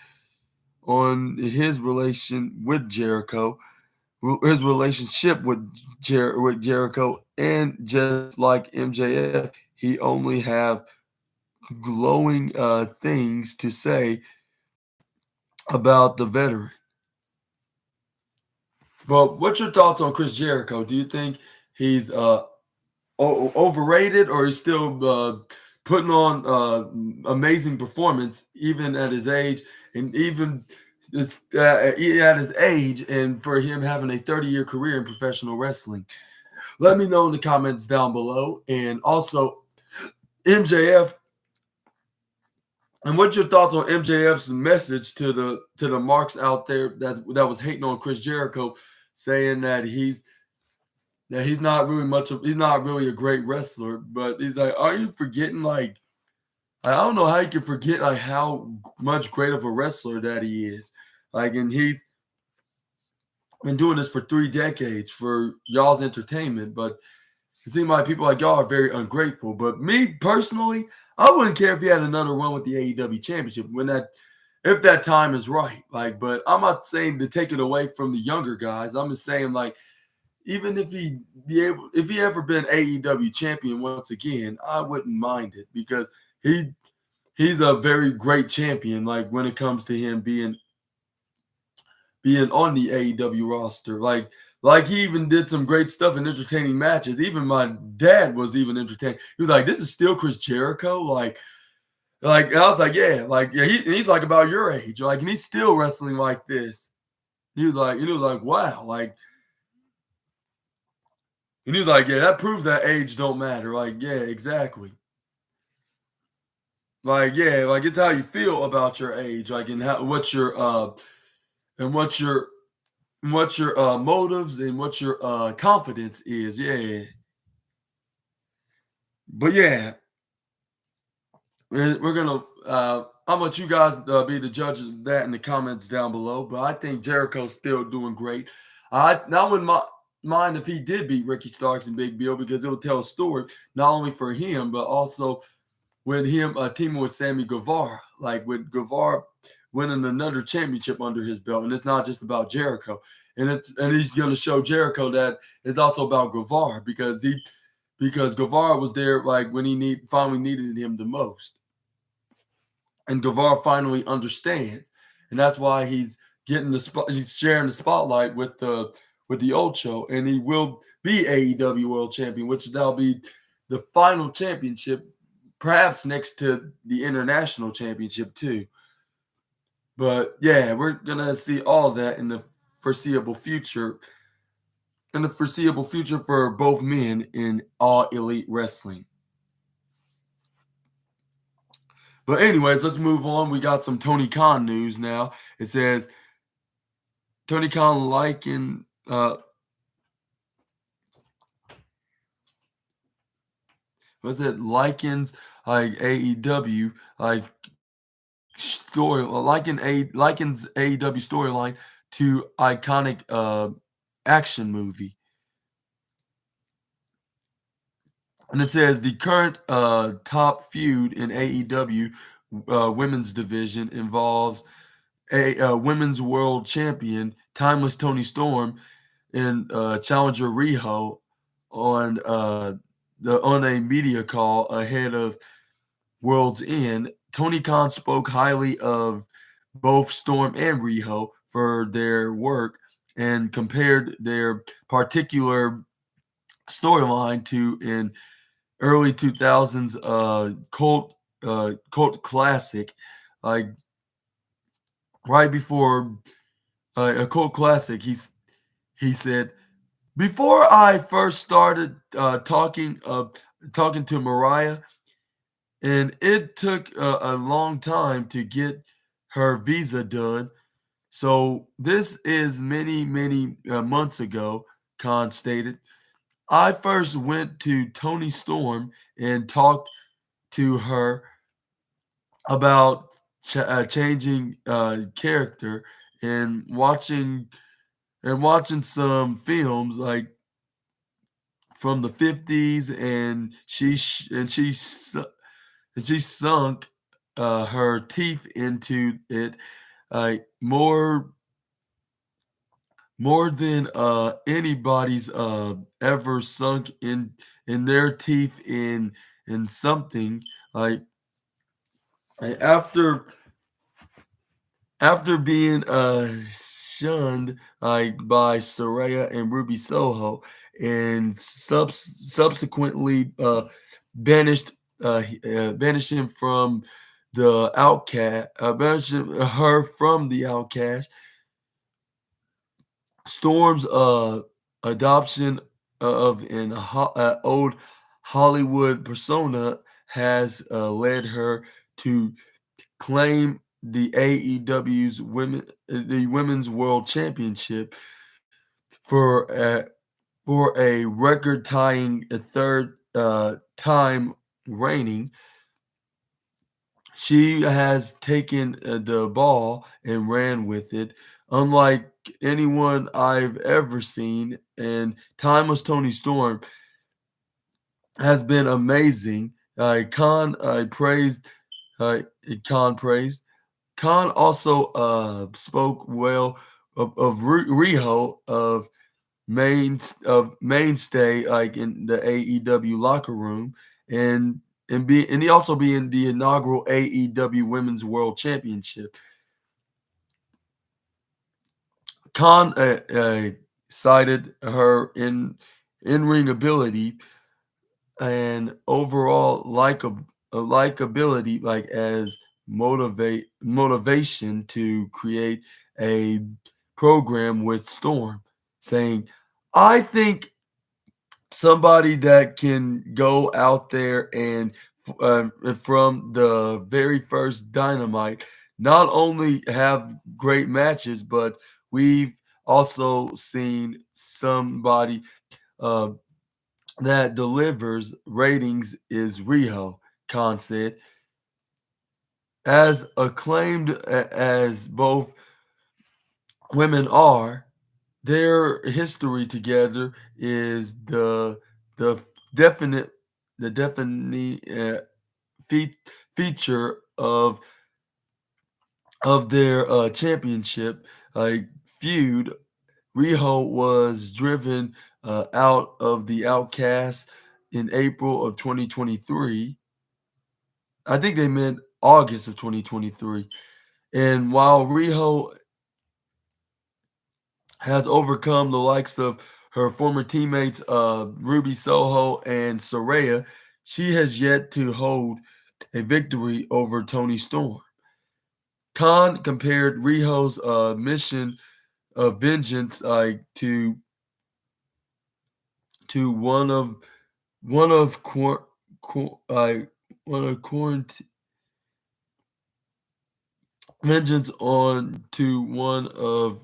on his relationship with Jericho, and just like MJF, he only have glowing things to say about the veteran. But what's your thoughts on Chris Jericho? Do you think he's overrated, or he's still putting on amazing performance even at his age, and even it's at his age, and for him having a 30-year career in professional wrestling. Let me know in the comments down below. And also, MJF, and what's your thoughts on MJF's message to the marks out there that was hating on Chris Jericho, saying that he's not really he's not really a great wrestler, but he's like, are you forgetting, like, I don't know how you can forget like how much great of a wrestler that he is. Like, and he's been doing this for 3 decades for y'all's entertainment, but it seems like people like y'all are very ungrateful. But me personally, I wouldn't care if he had another run with the AEW championship if that time is right. Like, but I'm not saying to take it away from the younger guys. I'm just saying, like, even if he ever been AEW champion once again, I wouldn't mind it, because he's a very great champion. Like, when it comes to him being on the AEW roster, like he even did some great stuff in entertaining matches. Even my dad was even entertained. He was like, "This is still Chris Jericho." And I was like, "Yeah, he's like about your age, like, and he's still wrestling like this." He was like, "Wow," like, and he was like, "Yeah, that proves that age don't matter." Like, yeah, exactly. Like, yeah, like, it's how you feel about your age, like, and and what's your motives and what your confidence is. Yeah, but yeah, we're gonna I'll let you guys be the judges of that in the comments down below. But I think Jericho's still doing great. I wouldn't mind if he did beat Ricky Starks and Big Bill, because it'll tell a story not only for him but also with him teaming with Sammy Guevara, like with Guevara winning another championship under his belt. And it's not just about Jericho. And he's going to show Jericho that it's also about Guevara, because Guevara was there like when he finally needed him the most. And Guevara finally understands. And that's why he's he's sharing the spotlight with the old show, and he will be AEW World Champion, which that'll be the final championship, perhaps next to the International Championship too. But yeah, we're gonna see all that in the foreseeable future. For both men in All Elite Wrestling. But anyways, let's move on. We got some Tony Khan news now. It says Tony Khan likens like AEW like likens AEW storyline to iconic action movie. And it says the current top feud in AEW women's division involves a women's world champion, Timeless Tony Storm, and challenger Riho on a media call ahead of World's End. Tony Khan spoke highly of both Storm and Riho for their work and compared their particular storyline to an early 2000s cult classic, like right before a cult classic. He said, before I first started talking to Mariah, and it took a long time to get her visa done. So this is many, many months ago, Khan stated. I first went to Tony Storm and talked to her about changing character and watching some films like from the 50s, and she sunk her teeth into it more than anybody's ever sunk in their teeth in something like after being shunned like by Soraya and Ruby Soho, and subsequently banished him from the Outcast. I mentioned her from the Outcast. Storm's adoption of an old Hollywood persona has led her to claim the Women's World Championship for a record-tying third time reigning. She has taken the ball and ran with it, unlike anyone I've ever seen. And Timeless Tony Storm has been amazing. Uh, Khan praised. Khan also spoke well of Riho of mainstay like in the AEW locker room and he also being the inaugural AEW Women's World Championship. Khan cited her in ring ability and overall likability like as motivation to create a program with Storm, saying, "I think somebody that can go out there and from the very first Dynamite, not only have great matches, but we've also seen somebody uh, that delivers ratings is Riho," Khan said. As acclaimed as both women are, their history together is the definite the definite fe- feature of their championship like feud. Riho was driven out of the Outcast in April of 2023. I think they meant August of 2023. And while Riho has overcome the likes of her former teammates Ruby Soho and Soraya, she has yet to hold a victory over Tony Storm. Khan compared Riho's mission of vengeance to one of quar- quar- one of quarantine vengeance on to one of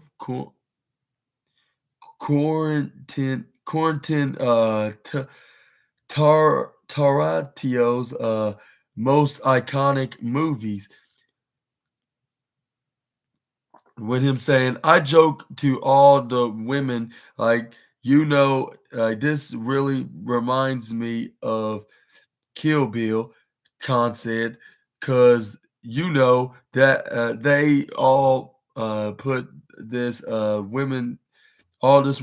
quarantine Taratio's most iconic movies. With him saying, "I joke to all the women, like, this really reminds me of Kill Bill," Khan said, because that they all put this women, all this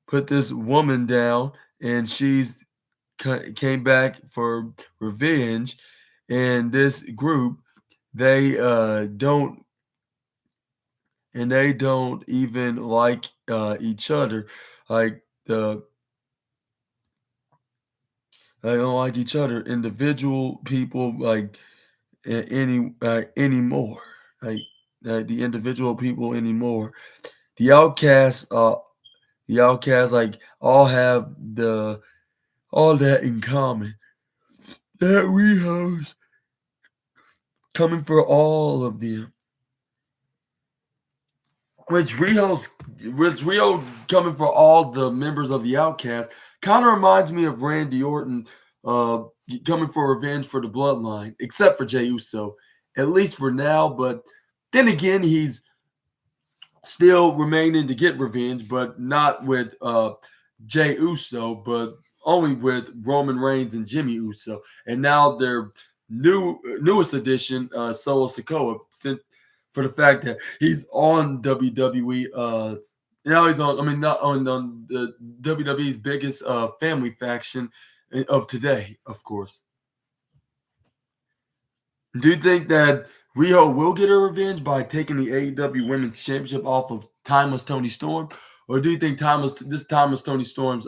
put this woman down, and she's came back for revenge. And this group, they don't even like each other, like the they don't like each other, individual people, like anymore, like the individual people anymore. The outcasts, like all have the all that in common. That we host coming for all of them. Which Rio coming for all the members of the Outcast kind of reminds me of Randy Orton uh, coming for revenge for the Bloodline, except for Jey Uso, at least for now. But then again, he's still remaining to get revenge, but not with Jey Uso, but only with Roman Reigns and Jimmy Uso. And now their newest addition, Solo Sikoa, since for the fact that he's on WWE. Now he's on. I mean, not on the WWE's biggest family faction of today, of course. Do you think that Rio will get her revenge by taking the AEW Women's Championship off of Timeless Tony Storm, or do you think Timeless Tony Storm's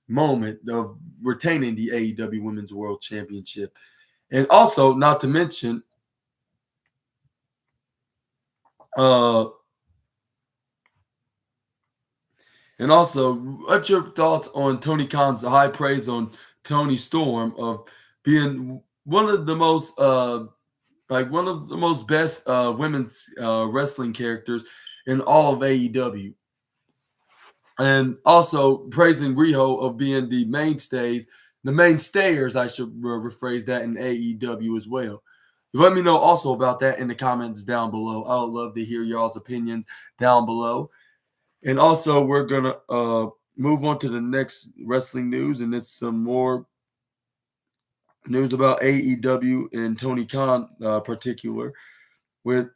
moment of retaining the AEW Women's World Championship? And also, not to mention, uh, and also, what's your thoughts on Tony Khan's high praise on Tony Storm of being one of the most one of the most best women's wrestling characters in all of AEW, and also praising Riho of being the mainstayers. I should rephrase that in AEW as well. Let me know also about that in the comments down below. I would love to hear y'all's opinions down below. And also, we're gonna move on to the next wrestling news, and it's some more news about AEW and Tony Khan, particular. With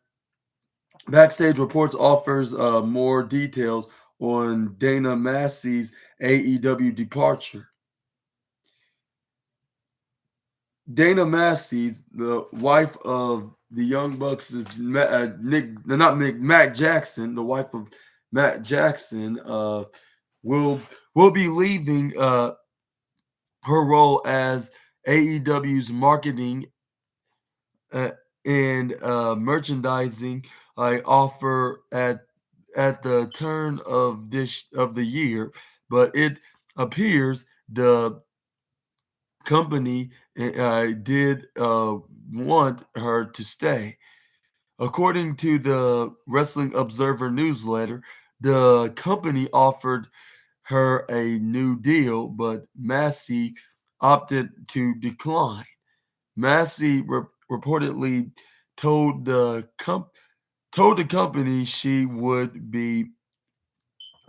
backstage reports offers more details on Dana Massey's AEW departure. Dana Massey, the wife of the Young Bucks, is Matt Jackson, the wife of Matt Jackson, will be leaving her role as AEW's marketing uh, and merchandising offer at the turn of the year, but it appears the company did want her to stay. According to the Wrestling Observer newsletter, the company offered her a new deal, but Massey opted to decline. Massey reportedly told told the company she would be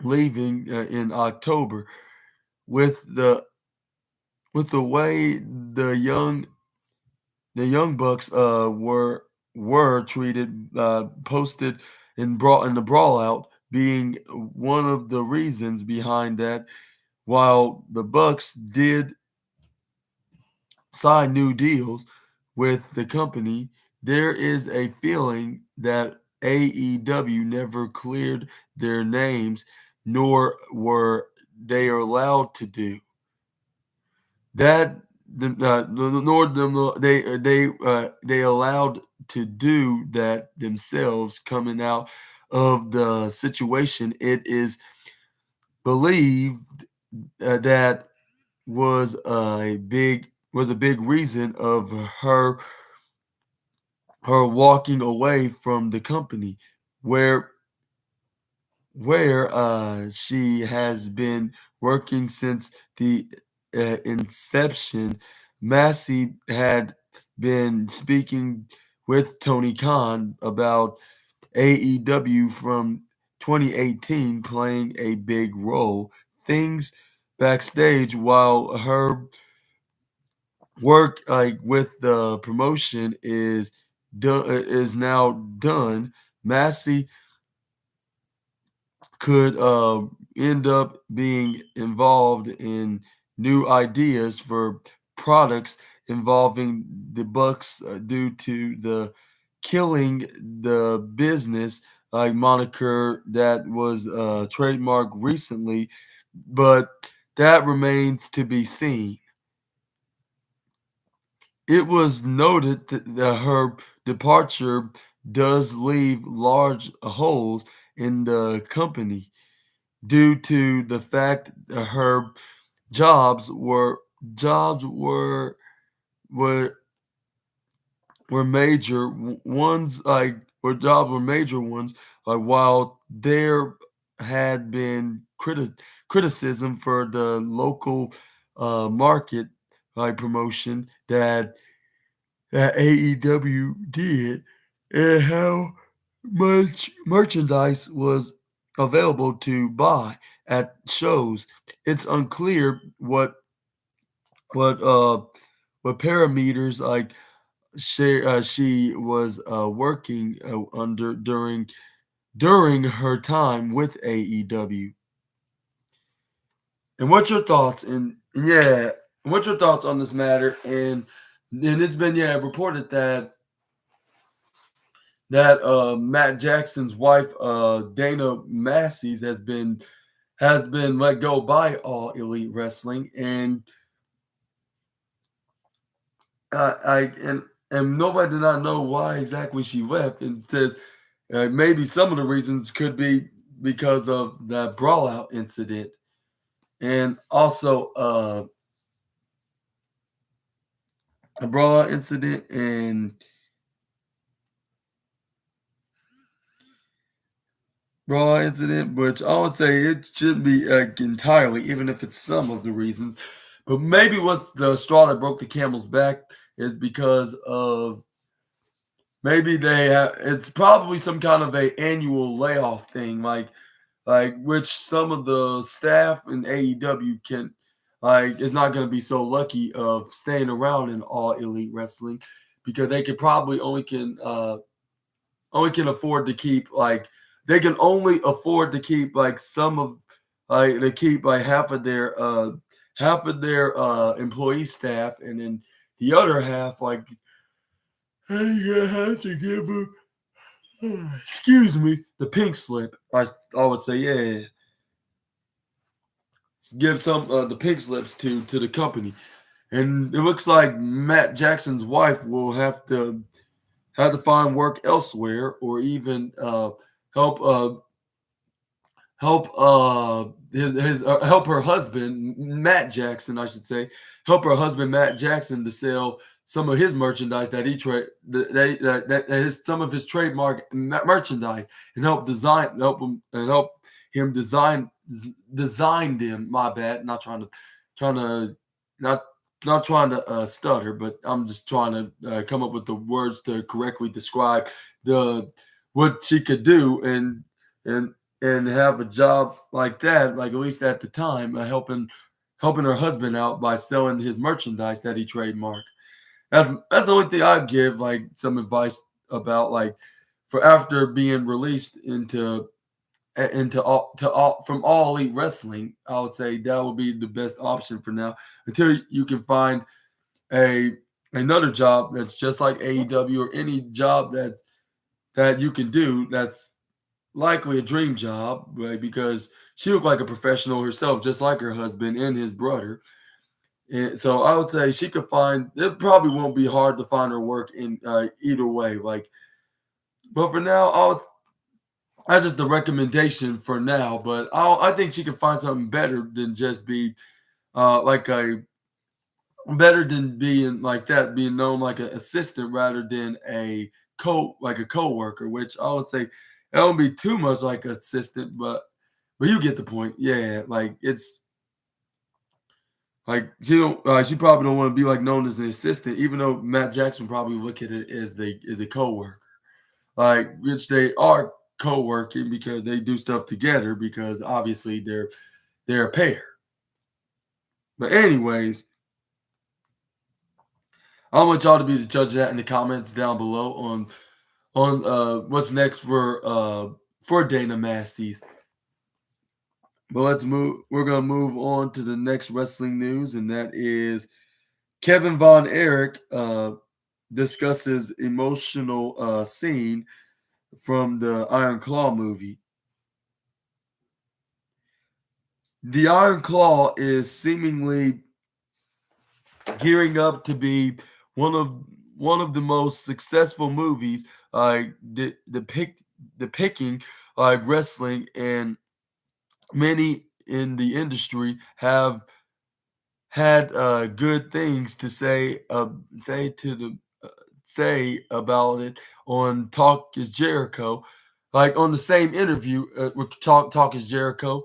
leaving in October. With the way the young bucks were treated, posted and brought in the brawl out being one of the reasons behind that. While the Bucks did sign new deals with the company, there is a feeling that AEW never cleared their names, nor were they allowed to do that. Nor them they allowed to do that themselves. Coming out of the situation, it is believed that was a big reason of her walking away from the company, where she has been working since the inception. Massey had been speaking with Tony Khan about AEW from 2018, playing a big role. Things backstage, while her work with the promotion is now done, Massey could end up being involved in new ideas for products involving the Bucks due to the killing the business moniker that was trademarked recently, but that remains to be seen. It was noted that her departure does leave large holes in the company due to the fact that her jobs were major ones, were major ones, while there had been criticism for the local market promotion that AEW did, and how much merchandise was available to buy at shows. It's unclear what uh what parameters she was working under during her time with AEW. And what's your thoughts? What's your thoughts on this matter? And it's been reported that Matt Jackson's wife, Dana Massey's, has been let go by All Elite Wrestling, and I and nobody did not know why exactly she left. And says maybe some of the reasons could be because of the brawl out incident, and also a brawl out incident and brawl incident, which I would say it shouldn't be entirely, even if it's some of the reasons. But maybe what's the straw that broke the camel's back is because of maybe it's probably some kind of a annual layoff thing, like which some of the staff in AEW can like is not going to be so lucky of staying around in All Elite Wrestling because they could probably only can afford to keep like they can only afford to keep like some of like they keep like half of their employee staff, and then the other half like you have to give them excuse me the pink slip. I would say yeah, give some the pink slips to the company, and it looks like Matt Jackson's wife will have to find work elsewhere or even help help her husband Matt Jackson, I should say, help her husband Matt Jackson to sell some of his merchandise that he trade that is some of his trademark merchandise and help him design them. My bad, not trying to not not trying to stutter, but I'm just trying to come up with the words to correctly describe the what she could do and and have a job like that, like at least at the time, helping her husband out by selling his merchandise that he trademarked. That's the only thing I'd give like some advice about like for after being released into all from All Elite Wrestling. I would say that would be the best option for now until you can find a another job that's just like AEW or any job that you can do that's likely a dream job, right? Because she looked like a professional herself, just like her husband and his brother. And so I would say she could find. It probably won't be hard to find her work in either way. Like, but for now, that's just the recommendation for now. But I think she could find something better than just be like a better than being like that, being known like an assistant rather than a co-worker, which I would say it don't be too much like assistant, but you get the point. Yeah, like it's like she probably don't want to be like known as an assistant, even though Matt Jackson probably look at it as a co-worker, like which they are co-working because they do stuff together because obviously they're a pair. But anyways, I want y'all to be the judge of that in the comments down below on what's next for Dana Masties. But let's move. We're gonna move on to the next wrestling news, and that is Kevin Von Erich discusses emotional scene from the Iron Claw movie. The Iron Claw is seemingly gearing up to be one of one of the most successful movies depicting like wrestling, and many in the industry have had good things to say about it on Talk is Jericho. Like on the same interview with Talk is Jericho,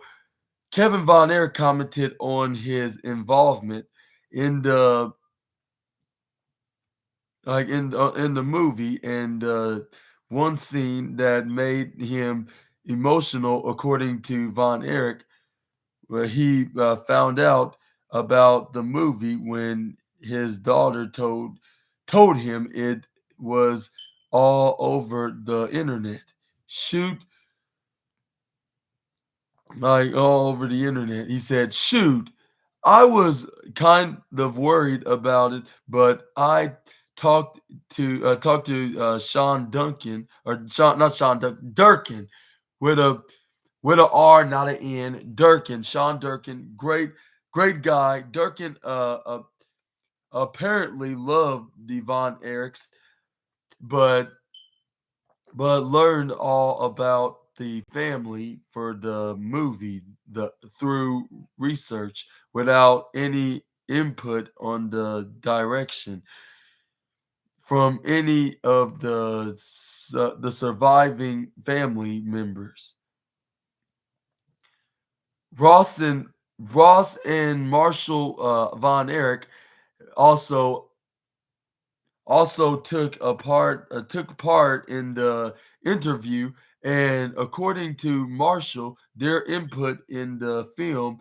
Kevin Von Erich commented on his involvement in the in the movie, and one scene that made him emotional, according to Von Erich, where he found out about the movie when his daughter told him it was all over the internet. Shoot, like all over the internet. He said, "Shoot, I was kind of worried about it, but I talked to Sean Duncan or Sean, not Sean Duncan, Durkin, with a R, not an N. Durkin, Sean Durkin, great guy. Durkin, apparently loved the Von Erichs, but learned all about the family for the movie through research without any input on the direction from any of the surviving family members. Ross and Ross and Marshall Von Erich also took part in the interview, and according to Marshall, their input in the film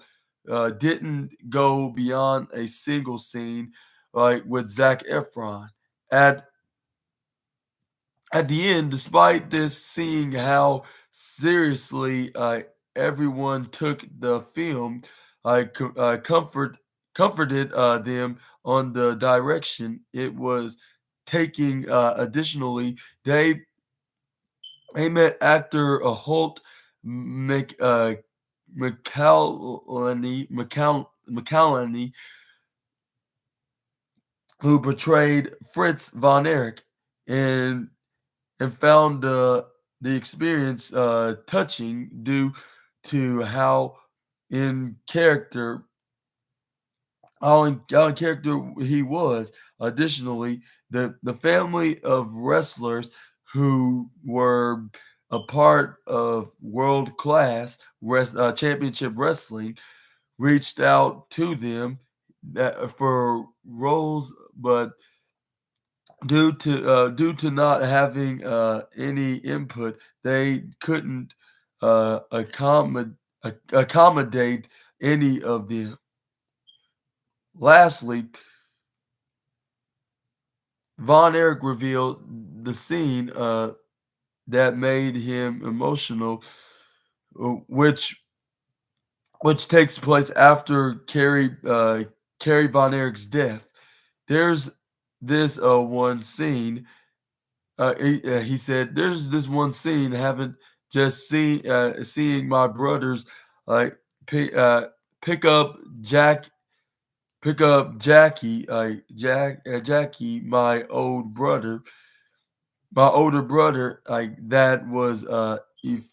didn't go beyond a single scene, like with Zac Efron. At at the end, despite this, seeing how seriously everyone took the film, comforted them on the direction it was taking. Additionally, they met actor Holt Mc, McCallany, who portrayed Fritz von Erich, and found the experience touching due to in character how in character he was. Additionally, the family of wrestlers who were a part of world class championship wrestling reached out to them for roles, but due to not having any input, they couldn't accommodate any of them. Lastly, Von Erich revealed the scene that made him emotional, which takes place after Carrie Von Erich's death. There's this one scene. He said, "There's this one scene. Haven't just seeing my brothers like pick pick up Jack pick up Jackie, Jackie, my older brother. Like that was if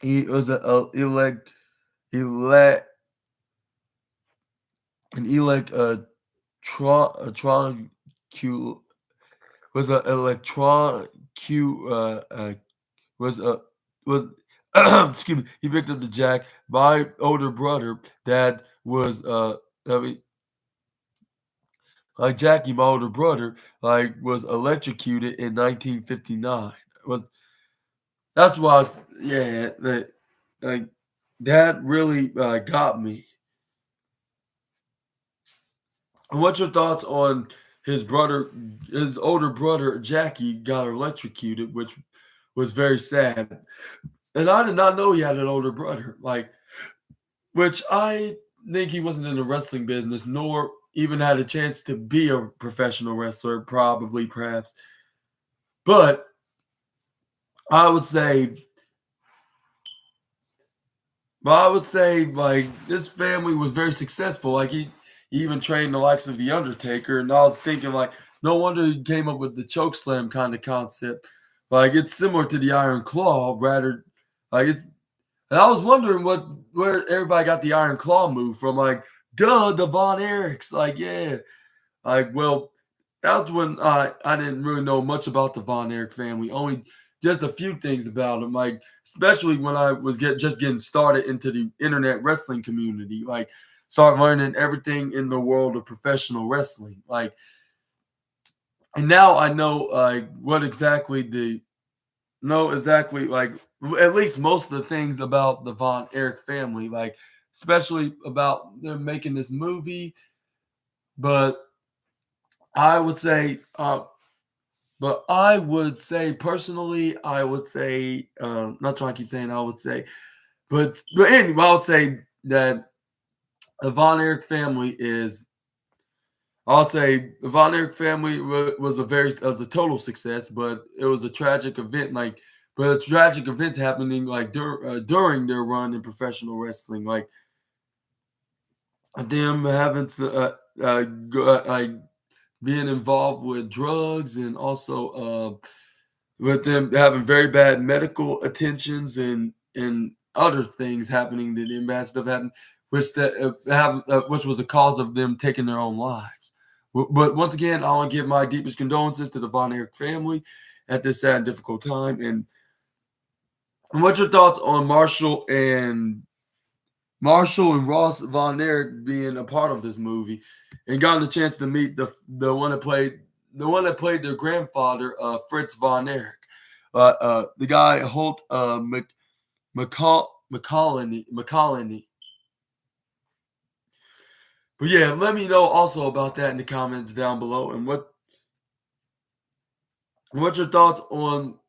he was elect an elect tron q was a electron q was a was excuse me. He picked up the Jack, my older brother, that was I mean like Jackie, my older brother, like was electrocuted in 1959. Was That's why yeah, like that really got me. And what's your thoughts on his older brother Jackie got electrocuted, which was very sad. And I did not know he had an older brother, like which I think he wasn't in the wrestling business, nor even had a chance to be a professional wrestler, probably, perhaps. But I would say, like this family was very successful. Like he even trained the likes of the Undertaker, and I was thinking like, no wonder he came up with the choke slam kind of concept. Like it's similar to the Iron Claw, rather like it's. And I was wondering where everybody got the Iron Claw move from. Like, duh, the Von Erichs. Like, yeah. Like, well, that's when I didn't really know much about the Von Erich family. Only just a few things about them. Like, especially when I was just getting started into the internet wrestling community. Like, start learning everything in the world of professional wrestling. Like, and now I know what exactly the know exactly like at least most of the things about the Von Erich family, like especially about them making this movie. But I would say, personally, I would say, not trying to keep saying I would say, but anyway, I would say that the Von Erich family is. I'll say the Von Erich family was a total success, but it was a tragic event. But tragic events happening like during their run in professional wrestling, like them having to, like being involved with drugs, and also with them having very bad medical attentions and other things happening to them, bad stuff happening, which was the cause of them taking their own lives. But once again, I want to give my deepest condolences to the Von Erich family at this sad and difficult time. And what's your thoughts on Marshall and Ross Von Erich being a part of this movie, and gotten the chance to meet the one that played their grandfather, Fritz Von Erich, the guy Holt McCollany. But yeah, let me know also about that in the comments down below, and what's your thoughts on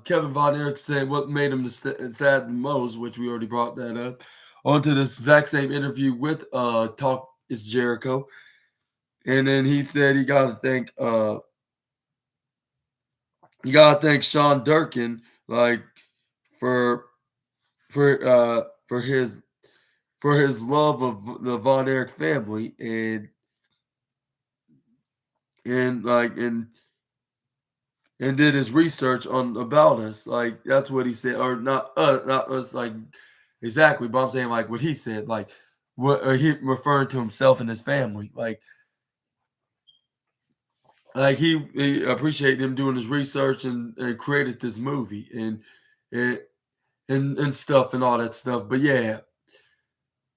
Kevin Von Erich saying what made him sad the most, which we already brought that up, onto this exact same interview with Talk is Jericho. And then he said he gotta thank Sean Durkin, like, for his love of the Von Erich family, and like and did his research on about us. Like, that's what he said, or not us, like, exactly. But I'm saying, like, what he said, like, what he referring to himself and his family, like he appreciated him doing his research and created this movie and and stuff and all that stuff. But yeah,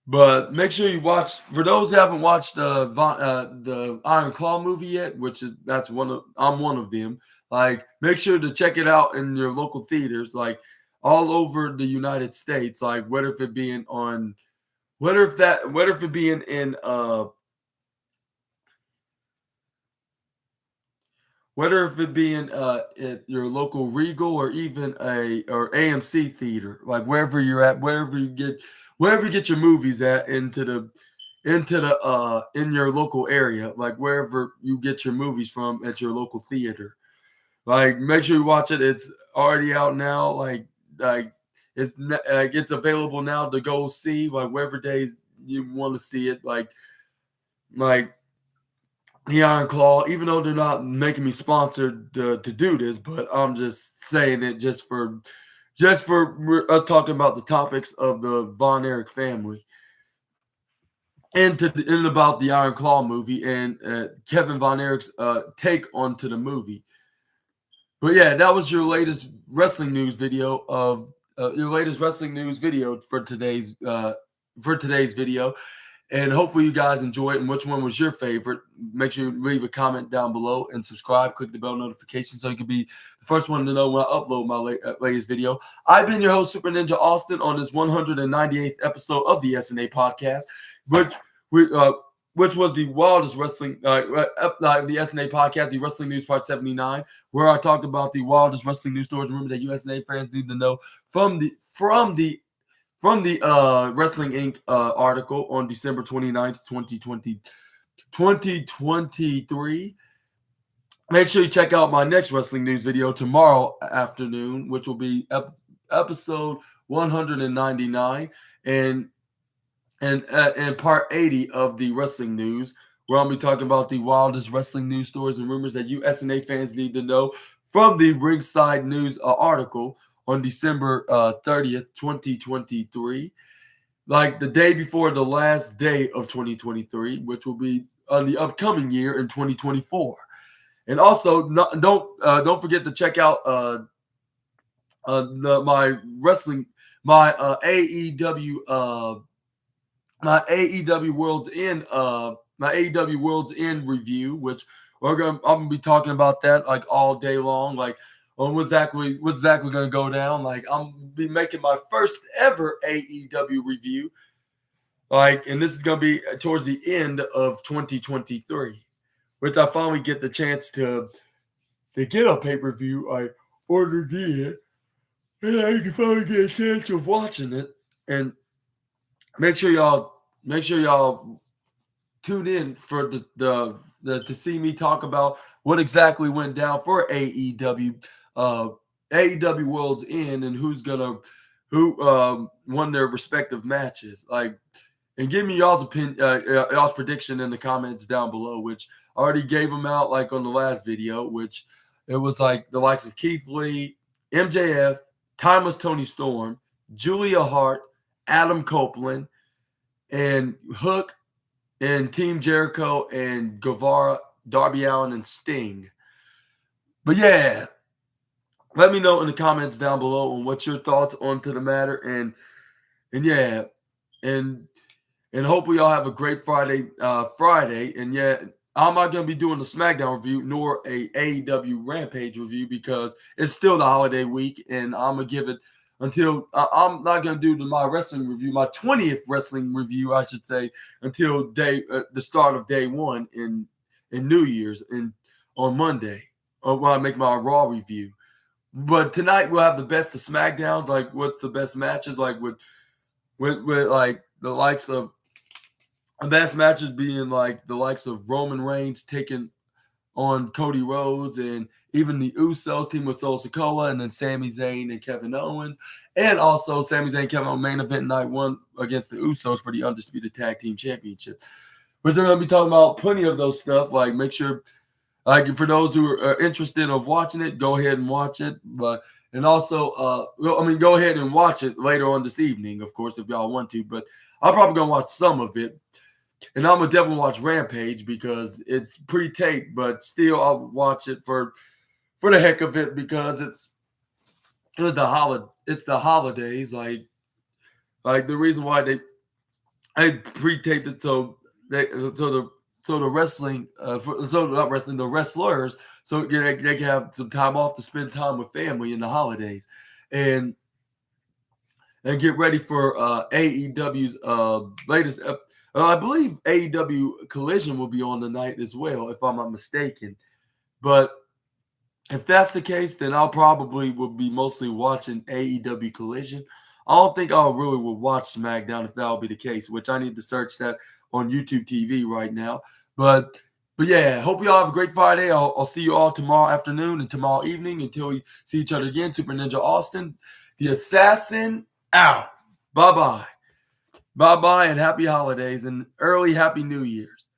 but make sure you watch. For those who haven't watched the Iron Claw movie yet, I'm one of them. Like, make sure to check it out in your local theaters, like all over the United States. Like, whether if it being in whether if it be in at your local Regal, or even or AMC theater, like wherever you're at, wherever you get your movies at, in your local area, like wherever you get your movies from at your local theater. Like, make sure you watch it. It's already out now. Like it's available now to go see, like wherever days you want to see it. Like the Iron Claw, even though they're not making me sponsored to do this, but I'm just saying it just for us talking about the topics of the Von Erich family, and about the Iron Claw movie, and Kevin Von Erich's take onto the movie. But yeah, that was your latest wrestling news video for today's video. And hopefully you guys enjoy it. And which one was your favorite? Make sure you leave a comment down below and subscribe. Click the bell notification so you can be the first one to know when I upload my latest video. I've been your host, Super Ninja Austin, on this 198th episode of the SNA podcast, which was the wildest wrestling, the SNA podcast, the Wrestling News Part 79, where I talked about the wildest wrestling news stories and rumors that you SNA fans need to know from the Wrestling Inc. Article on December 29th, 2023. Make sure you check out my next wrestling news video tomorrow afternoon, which will be episode 199 and part 80 of the wrestling news, where I'll be talking about the wildest wrestling news stories and rumors that you SNA fans need to know from the Ringside News article on December 30th, 2023, like the day before the last day of 2023, which will be on the upcoming year in 2024. And also, don't forget to check out my AEW my AEW World's End review, which I'm gonna be talking about that like all day long, like on what's exactly gonna go down. Like, I'm gonna be making my first ever AEW review, like, and this is gonna be towards the end of 2023, which I finally get the chance to get a pay-per-view I ordered in, and I can finally get a chance of watching it. And make sure y'all tune in for the to see me talk about what exactly went down for AEW World's End, and who won their respective matches. Like, And give me y'all's opinion, y'all's prediction in the comments down below, which I already gave them out like on the last video, which it was like the likes of Keith Lee, MJF, Timeless Tony Storm, Julia Hart, Adam Copeland, and Hook, and Team Jericho, and Guevara, Darby Allin, and Sting. But yeah, let me know in the comments down below on what's your thoughts onto the matter, and yeah, and hopefully y'all have a great Friday. And yeah, I'm not gonna be doing the SmackDown review nor a AEW Rampage review because it's still the holiday week, and I'm gonna give it until I'm not gonna do my wrestling review, my 20th wrestling review, I should say, until the start of day one in New Year's and on Monday, or when I make my Raw review. But tonight we'll have the best of SmackDowns, like what's the best matches, like with like the likes of the best matches being like the likes of Roman Reigns taking on Cody Rhodes, and even the Usos team with Solo Sikoa, and then Sami Zayn and Kevin Owens, and also Sami Zayn and Kevin Owens main event night one against the Usos for the Undisputed Tag Team Championship. But they're going to be talking about plenty of those stuff. Like, make sure, like, for those who are interested in watching it, go ahead and watch it. But and also, go ahead and watch it later on this evening, of course, if y'all want to. But I'm probably gonna watch some of it. And I'm gonna definitely watch Rampage because it's pre-taped, but still I'll watch it for the heck of it because it's the holidays. Like the reason why they pre-taped it so the wrestling the wrestlers so they can have some time off to spend time with family in the holidays and get ready for AEW's latest. I believe AEW Collision will be on tonight as well, if I'm not mistaken. But if that's the case, then I'll probably will be mostly watching AEW Collision. I don't think I really will watch SmackDown if that'll be the case, which I need to search that on YouTube TV right now. But yeah, hope y'all have a great Friday. I'll see you all tomorrow afternoon and tomorrow evening until we see each other again. Super Ninja Austin, the Assassin, out. Bye-bye. Bye-bye and happy holidays and early Happy New Year's.